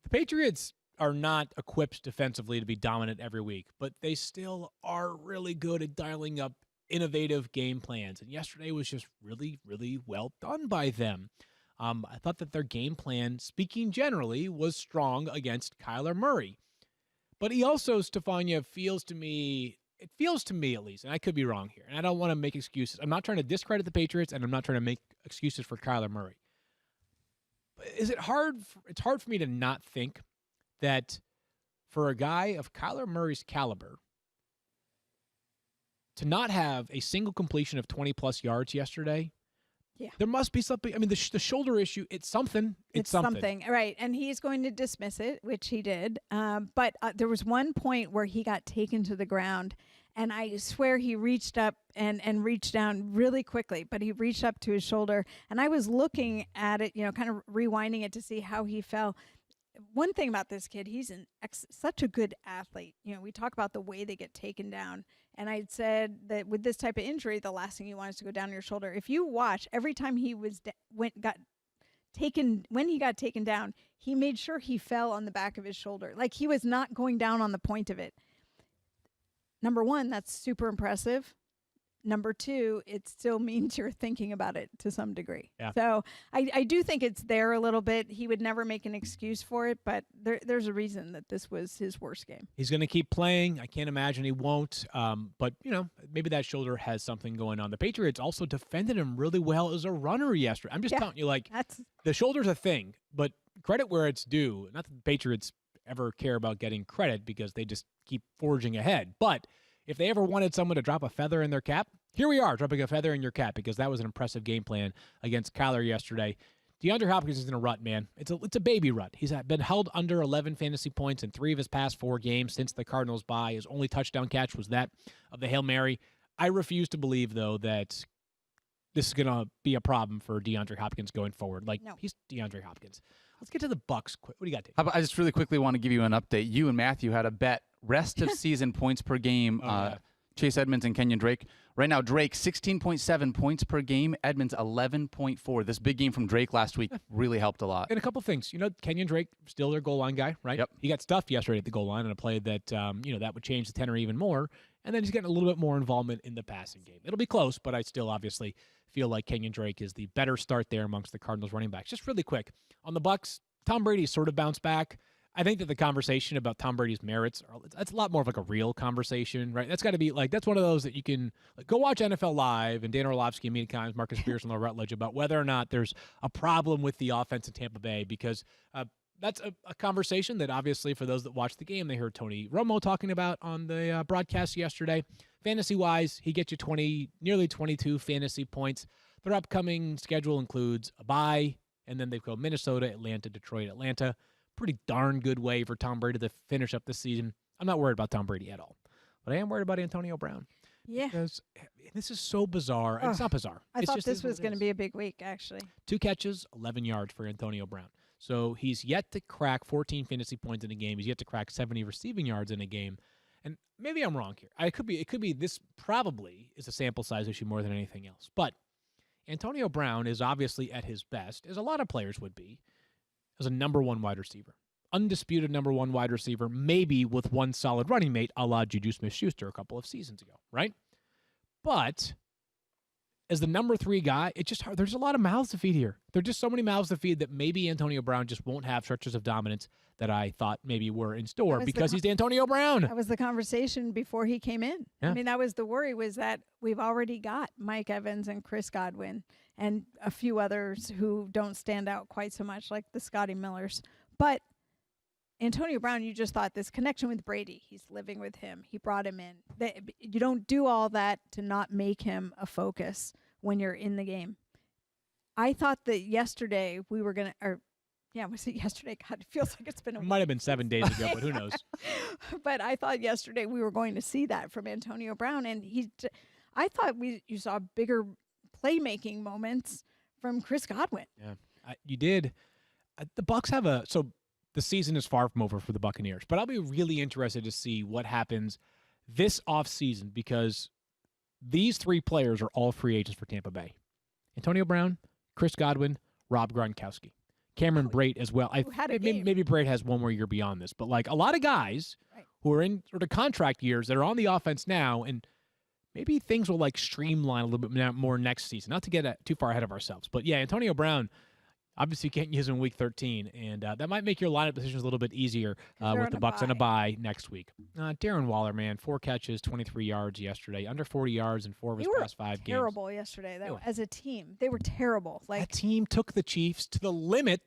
the Patriots are not equipped defensively to be dominant every week, but they still are really good at dialing up innovative game plans. And yesterday was just really, really well done by them. I thought that their game plan, speaking generally, was strong against Kyler Murray. But he also, Stephania, feels to me at least, and I could be wrong here, and I don't want to make excuses. I'm not trying to discredit the Patriots, and I'm not trying to make excuses for Kyler Murray. But it's hard for me to not think that for a guy of Kyler Murray's caliber, to not have a single completion of 20-plus yards yesterday, yeah, there must be something. I mean, the shoulder issue, it's something. It's something. Right. And he's going to dismiss it, which he did. But there was one point where he got taken to the ground, and I swear he reached up and reached down really quickly, but he reached up to his shoulder. And I was looking at it, kind of rewinding it to see how he fell. One thing about this kid, he's such a good athlete. We talk about the way they get taken down. And I said that with this type of injury, the last thing you want is to go down your shoulder. If you watch, every time he when he got taken down, he made sure he fell on the back of his shoulder. Like, he was not going down on the point of it. Number one, that's super impressive. Number two, it still means you're thinking about it to some degree. Yeah. So I do think it's there a little bit. He would never make an excuse for it, but there's a reason that this was his worst game. He's going to keep playing. I can't imagine he won't. But, maybe that shoulder has something going on. The Patriots also defended him really well as a runner yesterday. I'm just telling you, the shoulder's a thing, but credit where it's due. Not that the Patriots ever care about getting credit because they just keep forging ahead. But if they ever wanted someone to drop a feather in their cap, here we are dropping a feather in your cap because that was an impressive game plan against Kyler yesterday. DeAndre Hopkins is in a rut, man. It's a baby rut. He's been held under 11 fantasy points in 3 of his past 4 games since the Cardinals bye. His only touchdown catch was that of the Hail Mary. I refuse to believe, though, that this is going to be a problem for DeAndre Hopkins going forward. No. He's DeAndre Hopkins. Let's get to the Bucs quick. What do you got, Dave? I just really quickly want to give you an update. You and Matthew had a bet, rest of season points per game. Chase Edmonds and Kenyon Drake. Right now, Drake 16.7 points per game. Edmonds 11.4. This big game from Drake last week really helped a lot. And a couple things. Kenyon Drake, still their goal line guy, right? Yep. He got stuffed yesterday at the goal line on a play that, that would change the tenor even more. And then he's getting a little bit more involvement in the passing game. It'll be close, but I still obviously feel like Kenyon Drake is the better start there amongst the Cardinals running backs. Just really quick. On the Bucs, Tom Brady sort of bounced back. I think that the conversation about Tom Brady's merits, that's a lot more of like a real conversation, right? That's got to be like, that's one of those that you can go watch NFL Live and Dan Orlovsky, Mina Kimes, Marcus Spears, and Laura Rutledge about whether or not there's a problem with the offense in Tampa Bay, because that's a conversation that obviously for those that watch the game, they heard Tony Romo talking about on the broadcast yesterday. Fantasy-wise, he gets you nearly 22 fantasy points. Their upcoming schedule includes a bye, and then they go Minnesota, Atlanta, Detroit, Atlanta. Pretty darn good way for Tom Brady to finish up this season. I'm not worried about Tom Brady at all, but I am worried about Antonio Brown. Yeah. Because this is so bizarre. It's not bizarre. I It's thought just this is what was it going to is. be a big week, actually. 2 catches, 11 yards for Antonio Brown. So he's yet to crack 14 fantasy points in a game. He's yet to crack 70 receiving yards in a game. And maybe I'm wrong here. It could be this probably is a sample size issue more than anything else. But Antonio Brown is obviously at his best, as a lot of players would be, as a number 1 wide receiver. Undisputed number 1 wide receiver, maybe with one solid running mate, a la Juju Smith-Schuster a couple of seasons ago, right? But as the number 3 guy, it's just hard. There's a lot of mouths to feed here. There are just so many mouths to feed that maybe Antonio Brown just won't have stretches of dominance that I thought maybe were in store because he's Antonio Brown. That was the conversation before he came in. Yeah. I mean, that was the worry, was that we've already got Mike Evans and Chris Godwin and a few others who don't stand out quite so much, like the Scotty Millers. But Antonio Brown, you just thought this connection with Brady, he's living with him. He brought him in. You don't do all that to not make him a focus when you're in the game. I thought that yesterday we were going to, was it yesterday? God, it feels like it's been a It might have been 7 days ago, but who knows? But I thought yesterday we were going to see that from Antonio Brown, and I thought you saw bigger playmaking moments from Chris Godwin. Yeah, you did. The Bucs have the season is far from over for the Buccaneers, but I'll be really interested to see what happens this offseason because these 3 players are all free agents for Tampa Bay. Antonio Brown, Chris Godwin, Rob Gronkowski. Cameron Brate as well. Maybe Brate has one more year beyond this, but like a lot of guys who are in sort of contract years that are on the offense now, and maybe things will like streamline a little bit more next season. Not to get too far ahead of ourselves, but yeah, Antonio Brown, obviously you can't use him in Week 13, and that might make your lineup decisions a little bit easier with the Bucs on a bye next week. Darren Waller, man, 4 catches, 23 yards yesterday, under 40 yards in 4 of his past 5 games. Terrible yesterday, though. As a team, they were terrible. That team took the Chiefs to the limit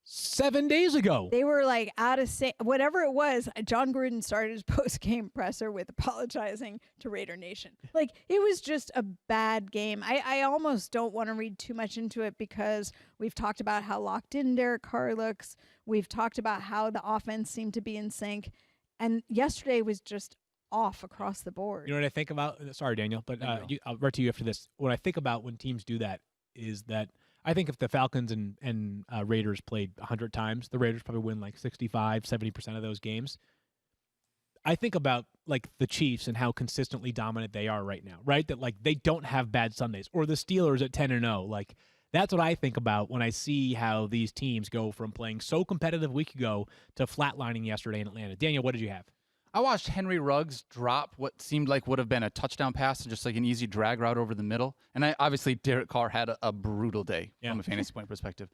7 days ago. They were like out of whatever it was. John Gruden started his post-game presser with apologizing to Raider Nation. Like, it was just a bad game. I almost don't want to read too much into it because we've talked about how locked in Derek Carr looks. We've talked about how the offense seemed to be in sync. And yesterday was just off across the board. You know what I think about? Sorry, Daniel, but I'll write to you after this. What I think about when teams do that is that I think if the Falcons and Raiders played 100 times, the Raiders probably win like 65, 70% of those games. I think about like the Chiefs and how consistently dominant they are right now, right? That like they don't have bad Sundays, or the Steelers at 10-0. Like that's what I think about when I see how these teams go from playing so competitive a week ago to flatlining yesterday in Atlanta. Daniel, what did you have? I watched Henry Ruggs drop what seemed like would have been a touchdown pass and just like an easy drag route over the middle. And obviously Derek Carr had a brutal day from a fantasy point perspective.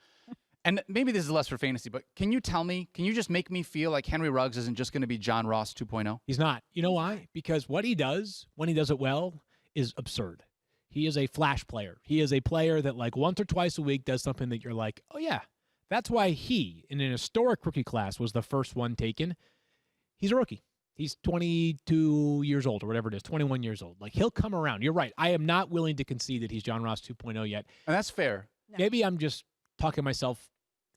And maybe this is less for fantasy, but can you just make me feel like Henry Ruggs isn't just going to be John Ross 2.0? He's not. You know why? Because what he does, when he does it well, is absurd. He is a flash player. He is a player that like once or twice a week does something that you're like, oh yeah. That's why he, in an historic rookie class, was the first one taken. He's a rookie. He's 22 years old or whatever it is, 21 years old. Like, he'll come around. You're right. I am not willing to concede that he's John Ross 2.0 yet. And that's fair. No. Maybe I'm just talking myself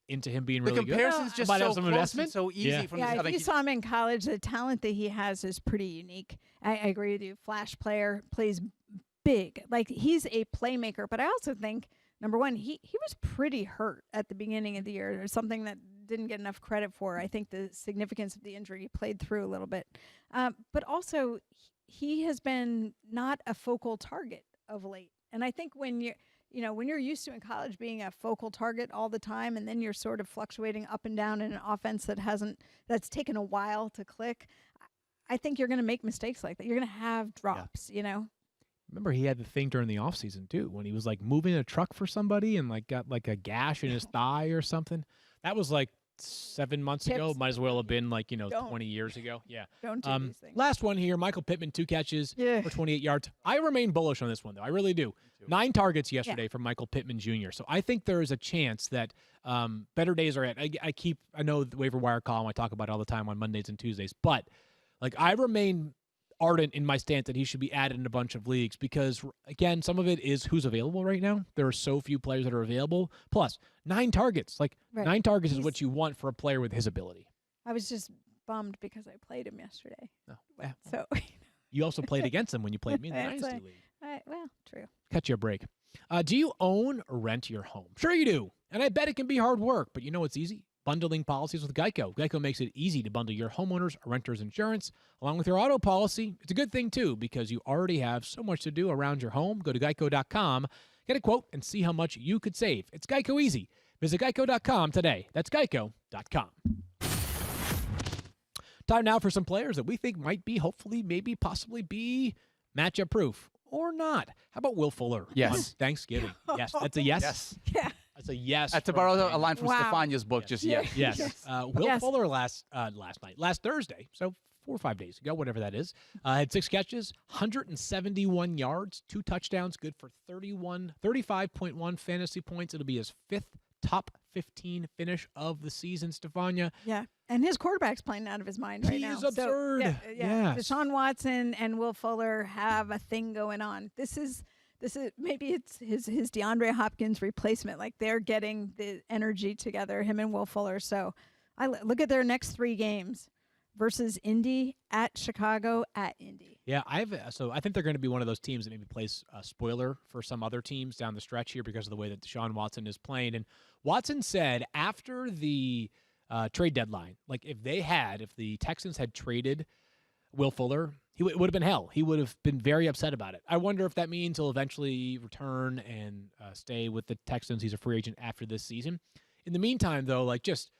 into him being really good. The comparison's just Might have so some close investment. and so easy from if you saw him in college, the talent that he has is pretty unique. I agree with you. Flash player, plays big. Like, he's a playmaker. But I also think, number one, he was pretty hurt at the beginning of the year. There's something that didn't get enough credit for. I think the significance of the injury played through a little bit. But also, he has been not a focal target of late. And I think when you're used to in college being a focal target all the time, and then you're sort of fluctuating up and down in an offense that's taken a while to click, I think you're going to make mistakes like that. You're going to have drops, Remember, he had the thing during the offseason, too, when he was, like, moving a truck for somebody and, like, got, like, a gash in his thigh or something. That was, like, 7 months ago. Tips. Might as well have been Don't. 20 years ago. Yeah. Don't do these things. Last one here. Michael Pittman, 2 catches Yeah. for 28 yards. I remain bullish on this one, though. I really do. 9 targets yesterday from Michael Pittman Jr. So I think there is a chance that better days are at. I know the waiver wire column I talk about it all the time on Mondays and Tuesdays, but I remain ardent in my stance that he should be added in a bunch of leagues because, again, some of it is who's available right now. There are so few players that are available. Plus, 9 targets. Right. 9 targets is what you want for a player with his ability. I was just bummed because I played him yesterday. No. Yeah. So, You also played against him when you played me in the That's Dynasty right. League. well, true. Cut you a break. Do you own or rent your home? Sure you do. And I bet it can be hard work, but you know what's easy? Bundling policies with Geico. Geico makes it easy to bundle your homeowners or renters insurance along with your auto policy. It's a good thing, too, because you already have so much to do around your home. Go to geico.com, get a quote, and see how much you could save. It's Geico Easy. Visit geico.com today. That's geico.com. Time now for some players that we think might be, hopefully, maybe, possibly be matchup proof or not. How about Will Fuller Yes. on Thanksgiving? Yes, that's a yes. Yes. Yeah. That's a yes. To from borrow a Daniel. line from Wow. Stephania's book, just yes. Yes. Will Yes. Fuller last Thursday, so 4 or 5 days ago, whatever that is, had 6 catches, 171 yards, 2 touchdowns, good for 35.1 fantasy points. It'll be his 5th top 15 finish of the season, Stephania. Yeah. And his quarterback's playing out of his mind right He now. is absurd. So, yeah. Yes. Deshaun Watson and Will Fuller have a thing going on. This is maybe it's his DeAndre Hopkins replacement. They're getting the energy together, him and Will Fuller. So I look at their next 3 games versus Indy, at Chicago, at Indy. Yeah, I think they're going to be one of those teams that maybe plays a spoiler for some other teams down the stretch here because of the way that Deshaun Watson is playing. And Watson said after the trade deadline, if the Texans had traded Will Fuller, it would have been hell. He would have been very upset about it. I wonder if that means he'll eventually return and stay with the Texans. He's a free agent after this season. In the meantime, though, just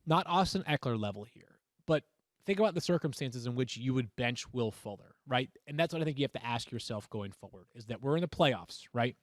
not Austin Eckler level here, but think about the circumstances in which you would bench Will Fuller, right? And that's what I think you have to ask yourself going forward, is that we're in the playoffs, right?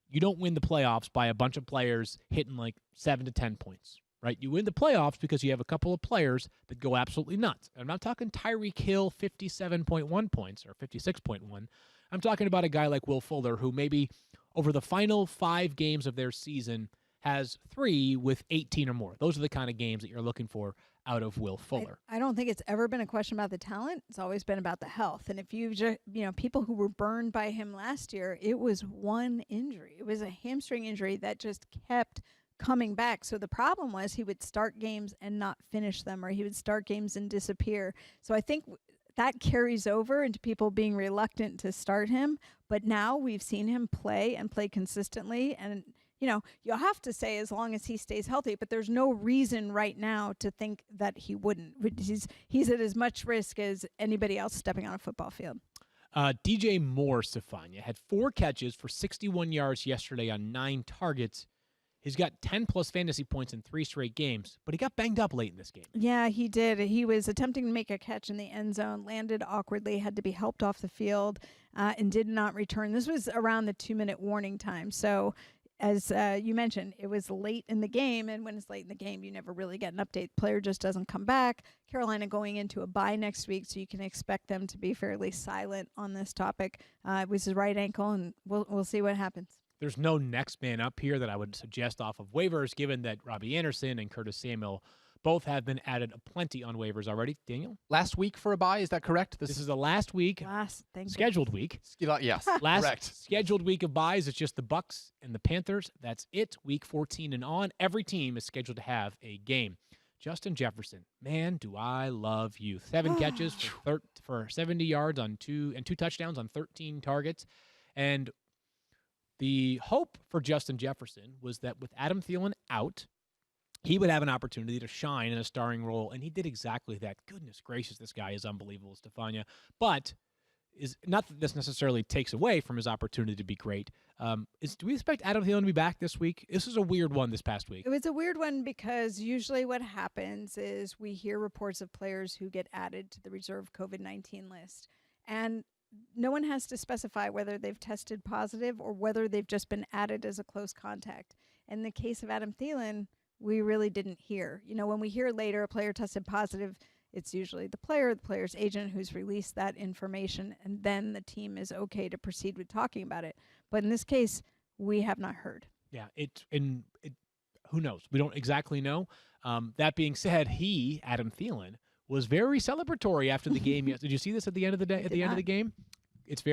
You don't win the playoffs by a bunch of players hitting 7 to 10 points, right? You win the playoffs because you have a couple of players that go absolutely nuts. I'm not talking Tyreek Hill 57.1 points or 56.1. I'm talking about a guy like Will Fuller who maybe over the final 5 games of their season has 3 with 18 or more. Those are the kind of games that you're looking for out of Will Fuller. I don't think it's ever been a question about the talent. It's always been about the health. And if you just, people who were burned by him last year, it was one injury. It was a hamstring injury that just kept coming back. So the problem was he would start games and not finish them, or he would start games and disappear. So I think that carries over into people being reluctant to start him. But now we've seen him play and play consistently. And you'll have to say as long as he stays healthy, but there's no reason right now to think that he wouldn't. He's at as much risk as anybody else stepping on a football field. DJ Moore, Stephania, had 4 catches for 61 yards yesterday on 9 targets. He's got 10-plus fantasy points in 3 straight games, but he got banged up late in this game. Yeah, he did. He was attempting to make a catch in the end zone, landed awkwardly, had to be helped off the field, and did not return. This was around the 2-minute warning time. So as you mentioned, it was late in the game, and when it's late in the game, you never really get an update. The player just doesn't come back. Carolina going into a bye next week, so you can expect them to be fairly silent on this topic. It was his right ankle, and we'll see what happens. There's no next man up here that I would suggest off of waivers, given that Robbie Anderson and Curtis Samuel both have been added aplenty on waivers already. Daniel? Last week for a bye, is that correct? This is the last week, scheduled week. Yes, Last correct. scheduled week of buys. It's just the Bucs and the Panthers. That's it. Week 14 and on. Every team is scheduled to have a game. Justin Jefferson, man, do I love you. 7 catches for 70 yards on 2 touchdowns on 13 targets. And the hope for Justin Jefferson was that with Adam Thielen out, he would have an opportunity to shine in a starring role, and he did exactly that. Goodness gracious, this guy is unbelievable, Stephania. But is not that this necessarily takes away from his opportunity to be great. Do we expect Adam Thielen to be back this week? This is a weird one this past week. It was a weird one because usually what happens is we hear reports of players who get added to the reserve COVID-19 list, and no one has to specify whether they've tested positive or whether they've just been added as a close contact. In the case of Adam Thielen, we really didn't hear. When we hear later a player tested positive, it's usually the player, the player's agent who's released that information, and then the team is okay to proceed with talking about it. But in this case, we have not heard. Yeah, who knows? We don't exactly know. That being said, Adam Thielen, was very celebratory after the game. Did you see this at the end of the day? At the end of the game, it's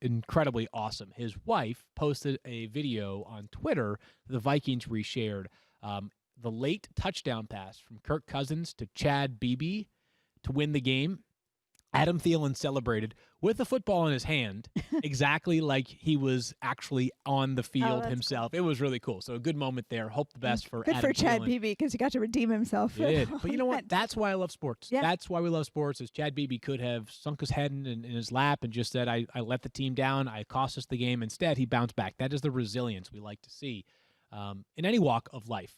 incredibly awesome. His wife posted a video on Twitter that the Vikings reshared. The late touchdown pass from Kirk Cousins to Chad Beebe to win the game. Adam Thielen celebrated with the football in his hand, exactly like he was actually on the field himself. Cool. It was really cool. So a good moment there. Hope the best for Good Adam for Chad Thielen. Beebe because he got to redeem himself. He did. But you know what? That's why I love sports. Yeah. That's why we love sports. Is Chad Beebe could have sunk his head in his lap and just said, I let the team down. I cost us the game. Instead, he bounced back. That is the resilience we like to see in any walk of life.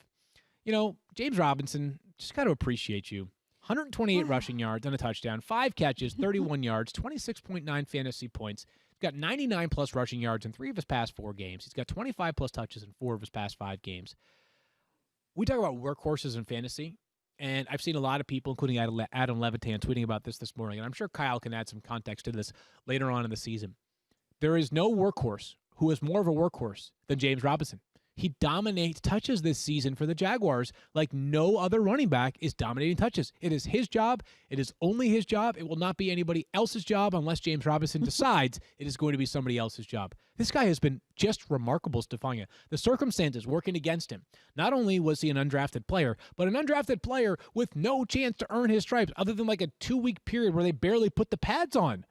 James Robinson, just got to appreciate you. 128 rushing yards and a touchdown, 5 catches, 31 yards, 26.9 fantasy points. He's got 99-plus rushing yards in 3 of his past 4 games. He's got 25-plus touches in 4 of his past 5 games. We talk about workhorses in fantasy, and I've seen a lot of people, including Adam Levitan, tweeting about this morning, and I'm sure Kyle can add some context to this later on in the season. There is no workhorse who is more of a workhorse than James Robinson. He dominates touches this season for the Jaguars like no other running back is dominating touches. It is his job. It is only his job. It will not be anybody else's job unless James Robinson decides it is going to be somebody else's job. This guy has been just remarkable, Stephania. The circumstances working against him. Not only was he an undrafted player, but an undrafted player with no chance to earn his stripes other than like a 2-week period where they barely put the pads on.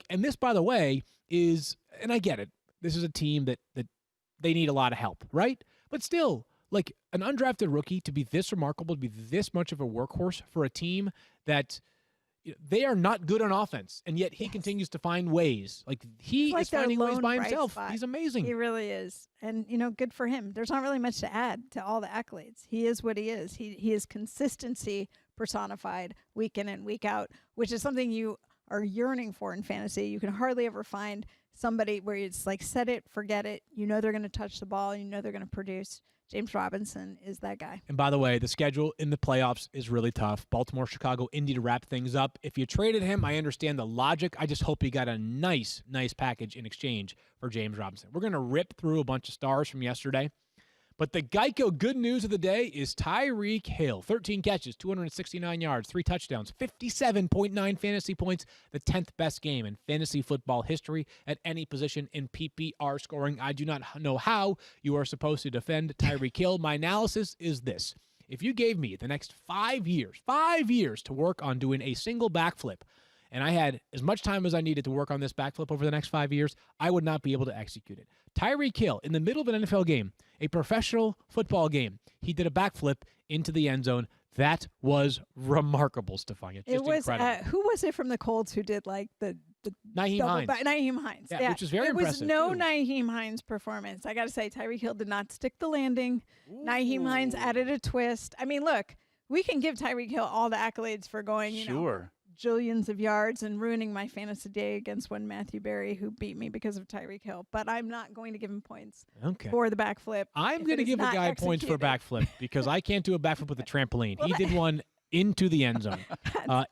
And this, by the way, is, and I get it, this is a team that they need a lot of help, right? But still, an undrafted rookie to be this remarkable, to be this much of a workhorse for a team that they are not good on offense, and yet he continues to find ways. He is finding ways by himself. He's amazing. He really is. And, good for him. There's not really much to add to all the accolades. He is what he is. He is consistency personified week in and week out, which is something you are yearning for in fantasy. You can hardly ever find somebody where it's set it, forget it. They're going to touch the ball. They're going to produce. James Robinson is that guy. And by the way, the schedule in the playoffs is really tough. Baltimore, Chicago, Indy to wrap things up. If you traded him, I understand the logic. I just hope he got a nice package in exchange for James Robinson. We're going to rip through a bunch of stars from yesterday. But the Geico good news of the day is Tyreek Hill. 13 catches, 269 yards, 3 touchdowns, 57.9 fantasy points, the 10th best game in fantasy football history at any position in PPR scoring. I do not know how you are supposed to defend Tyreek Hill. My analysis is this. If you gave me the next 5 years to work on doing a single backflip, and I had as much time as I needed to work on this backflip over the next 5 years, I would not be able to execute it. Tyreek Hill, in the middle of an NFL game, a professional football game, he did a backflip into the end zone. That was remarkable, Stephania. Just incredible. Who was it from the Colts who did the Nyheim Hines. Nyheim Hines. Yeah, which is very impressive. It was no too. Nyheim Hines performance. I got to say, Tyreek Hill did not stick the landing. Ooh. Nyheim Hines added a twist. I mean, look, we can give Tyreek Hill all the accolades for going, jillions of yards and ruining my fantasy day against one Matthew Berry who beat me because of Tyreek Hill. But I'm not going to give him points for the backflip. I'm going to give a guy points for backflip because I can't do a backflip with a trampoline. He did one into the end zone.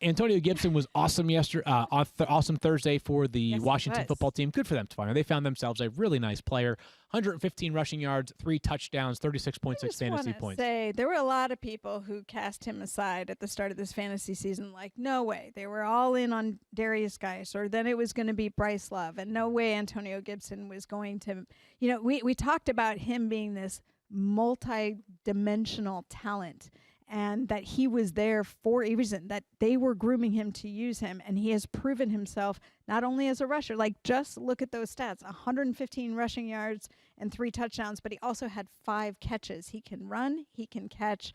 Antonio Gibson was awesome awesome Thursday for the Washington football team. Good for them, Stephania. They found themselves a really nice player. 115 rushing yards, 3 touchdowns, 36.6 fantasy points. There were a lot of people who cast him aside at the start of this fantasy season. No way. They were all in on Darius Geis, or then it was going to be Bryce Love, and no way Antonio Gibson was going to. We talked about him being this multi-dimensional talent. And that he was there for a reason, that they were grooming him to use him. And he has proven himself not only as a rusher, just look at those stats, 115 rushing yards and 3 touchdowns, but he also had 5 catches. He can run, he can catch.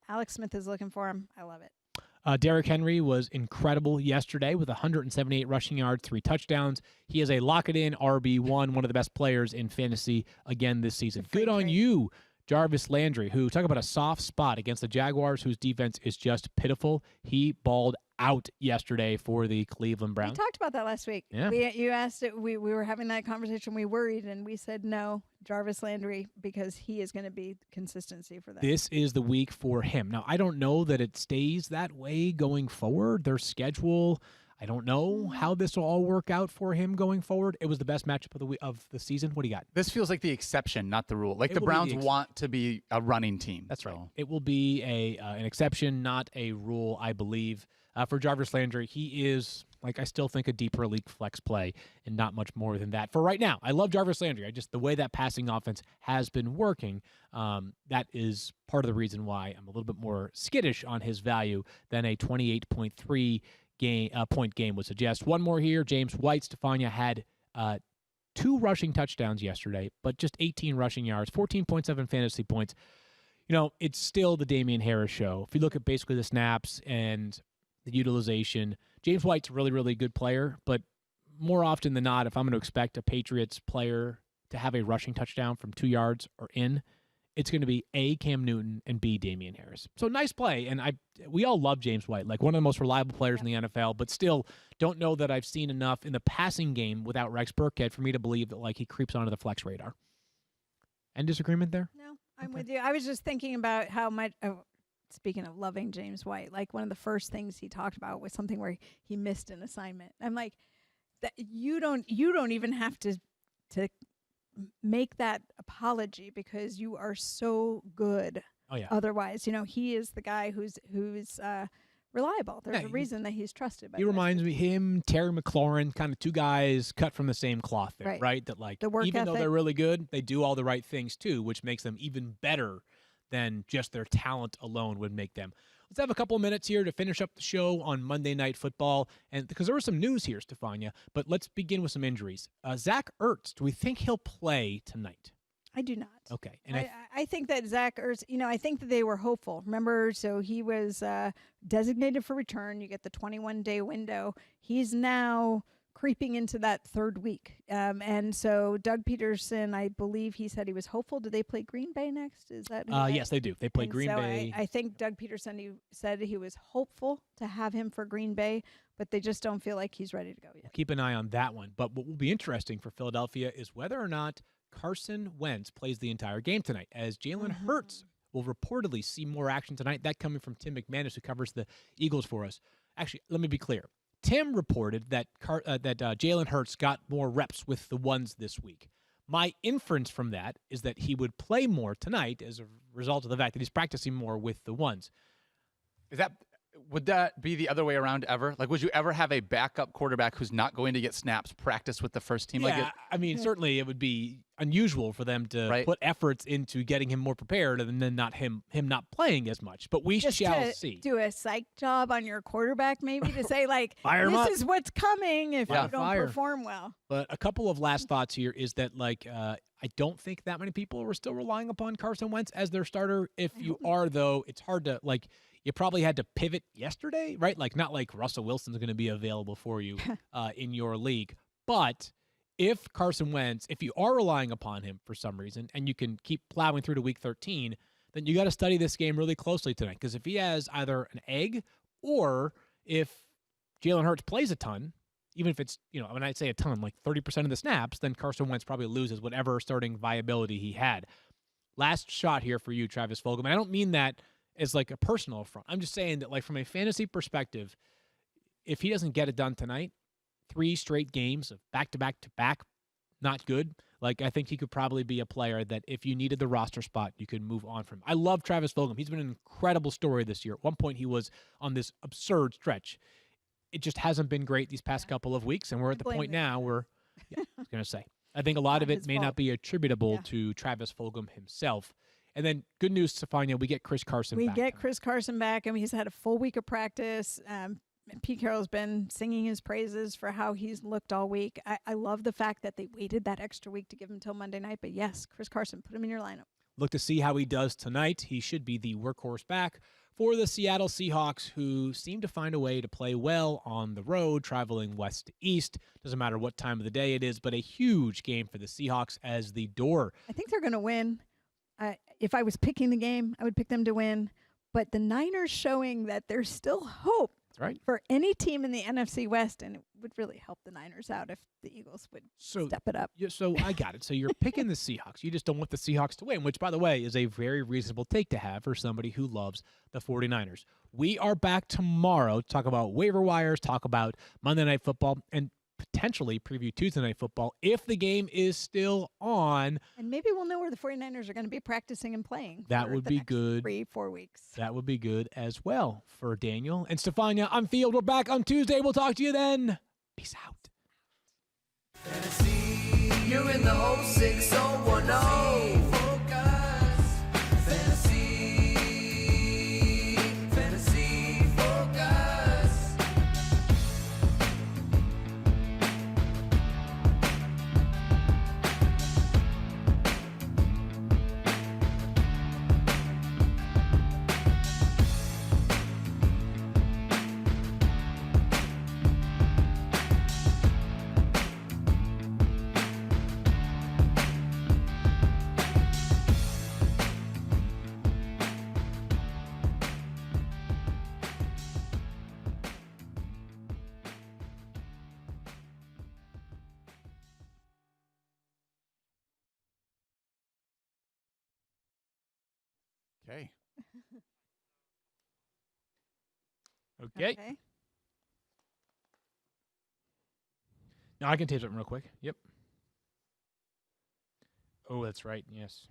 Alex Smith is looking for him. I love it. Derrick Henry was incredible yesterday with 178 rushing yards, 3 touchdowns. He is a lock-it-in RB1, one of the best players in fantasy again this season. Good on you, Jarvis Landry, who, talk about a soft spot against the Jaguars, whose defense is just pitiful. He balled out yesterday for the Cleveland We Browns. talked about that last week. Yeah. You asked it. We were having that conversation. We worried, and we said no, Jarvis Landry, because he is going to be consistency for them. This is the week for him. Now, I don't know that it stays that way going forward. Their schedule, I don't know how this will all work out for him going forward. It was the best matchup of the season. What do you got? This feels like the exception, not the rule. Like It the will be the Browns ex- want to be a running team. That's right. so. It will be an exception, not a rule, I believe. For Jarvis Landry, he is, like, I still think a deeper league flex play and not much more than that. For right now, I love Jarvis Landry. The way that passing offense has been working, that is part of the reason why I'm a little bit more skittish on his value than a 28.3 point game would suggest. One more here. James White, Stephania, had 2 rushing touchdowns yesterday, but just 18 rushing yards, 14.7 fantasy points. It's still the Damian Harris show. If you look at basically the snaps and the utilization, James White's a really, really good player, but more often than not, if I'm going to expect a Patriots player to have a rushing touchdown from 2 yards or in, it's going to be A, Cam Newton, and B, Damian Harris. So nice play, and we all love James White, like one of the most reliable players in the NFL, but still don't know that I've seen enough in the passing game without Rex Burkhead for me to believe that he creeps onto the flex radar. Any disagreement there? No, I'm with you. I was just thinking about how much. Speaking of loving James White, like one of the first things he talked about was something where he missed an assignment. I'm like, that you don't even have to make that apology because you are so good. Oh yeah. Otherwise, he is the guy who's reliable. There's a reason that he's trusted by. He reminds me, him, Terry McLaurin, kind of 2 guys cut from the same cloth there, Right. right? That The work even though ethic. they're really good, they do all the right things too, which makes them even better than just their talent alone would make them. Let's have a couple of minutes here to finish up the show on Monday Night Football, and because there was some news here, Stephania, but let's begin with some injuries. Zach Ertz, do we think he'll play tonight? I do not. Okay. And I think that Zach Ertz, I think that they were hopeful. Remember, so he was designated for return. You get the 21-day window. He's now creeping into that 3rd week. And so Doug Peterson, I believe he said he was hopeful. Do they play Green Bay next? Is that yes, they do. They play and Green so Bay. I think Doug Peterson, he said he was hopeful to have him for Green Bay, but they just don't feel like he's ready to go yet. Keep an eye on that one. But what will be interesting for Philadelphia is whether or not Carson Wentz plays the entire game tonight, as Jalen Hurts will reportedly see more action tonight. That coming from Tim McManus, who covers the Eagles for us. Actually, let me be clear. Tim reported that Jalen Hurts got more reps with the ones this week. My inference from that is that he would play more tonight as a result of the fact that he's practicing more with the ones. Would that be the other way around ever? Like, would you ever have a backup quarterback who's not going to get snaps practice with the first team? Yeah, certainly it would be unusual for them to put efforts into getting him more prepared and then not him not playing as much. But we Just shall to see. do a psych job on your quarterback, maybe to say like, Fire 'em up. this is what's coming if you don't Fire. perform well. But a couple of last thoughts here is that, I don't think that many people are still relying upon Carson Wentz as their starter. If you are, though, it's hard to, you probably had to pivot yesterday, right? Not like Russell Wilson's going to be available for you in your league. But if Carson Wentz, if you are relying upon him for some reason and you can keep plowing through to week 13, then you got to study this game really closely tonight. Because if he has either an egg or if Jalen Hurts plays a ton, even if it's, when I say a ton, like 30% of the snaps, then Carson Wentz probably loses whatever starting viability he had. Last shot here for you, Travis Fulgham. And I don't mean that as a personal affront. I'm just saying that from a fantasy perspective, if he doesn't get it done tonight, 3 straight games of back-to-back-to-back, not good. I think he could probably be a player that if you needed the roster spot, you could move on from. I love Travis Fulgham. He's been an incredible story this year. At one point, he was on this absurd stretch. It just hasn't been great these past couple of weeks, and we're at the point now where, I was going to say, I think a lot of it may not be attributable to Travis Fulgham himself. And then good news, Stephania, we get Chris Carson back. We get Chris Carson back. I mean, he's had a full week of practice. Pete Carroll's been singing his praises for how he's looked all week. I love the fact that they waited that extra week to give him till Monday night. But yes, Chris Carson, put him in your lineup. Look to see how he does tonight. He should be the workhorse back for the Seattle Seahawks, who seem to find a way to play well on the road, traveling west to east. Doesn't matter what time of the day it is, but a huge game for the Seahawks as the door. I think they're going to win. if I was picking the game, I would pick them to win. But the Niners showing that there's still hope That's right. for any team in the NFC West, and it would really help the Niners out if the Eagles would step it up. Yeah, so I got it. So you're picking the Seahawks. You just don't want the Seahawks to win, which, by the way, is a very reasonable take to have for somebody who loves the 49ers. We are back tomorrow to talk about waiver wires, talk about Monday Night Football, and potentially preview Tuesday Night Football if the game is still on. And maybe we'll know where the 49ers are going to be practicing and playing. That for would the be next good. 3-4 weeks. That would be good as well for Daniel and Stephania. I'm Field. We're back on Tuesday. We'll talk to you then. Peace out. Fantasy, you're in the 06010. Focus. Fantasy focus. Okay. Okay. Now I can tape something real quick. Yep. Oh, that's right. Yes.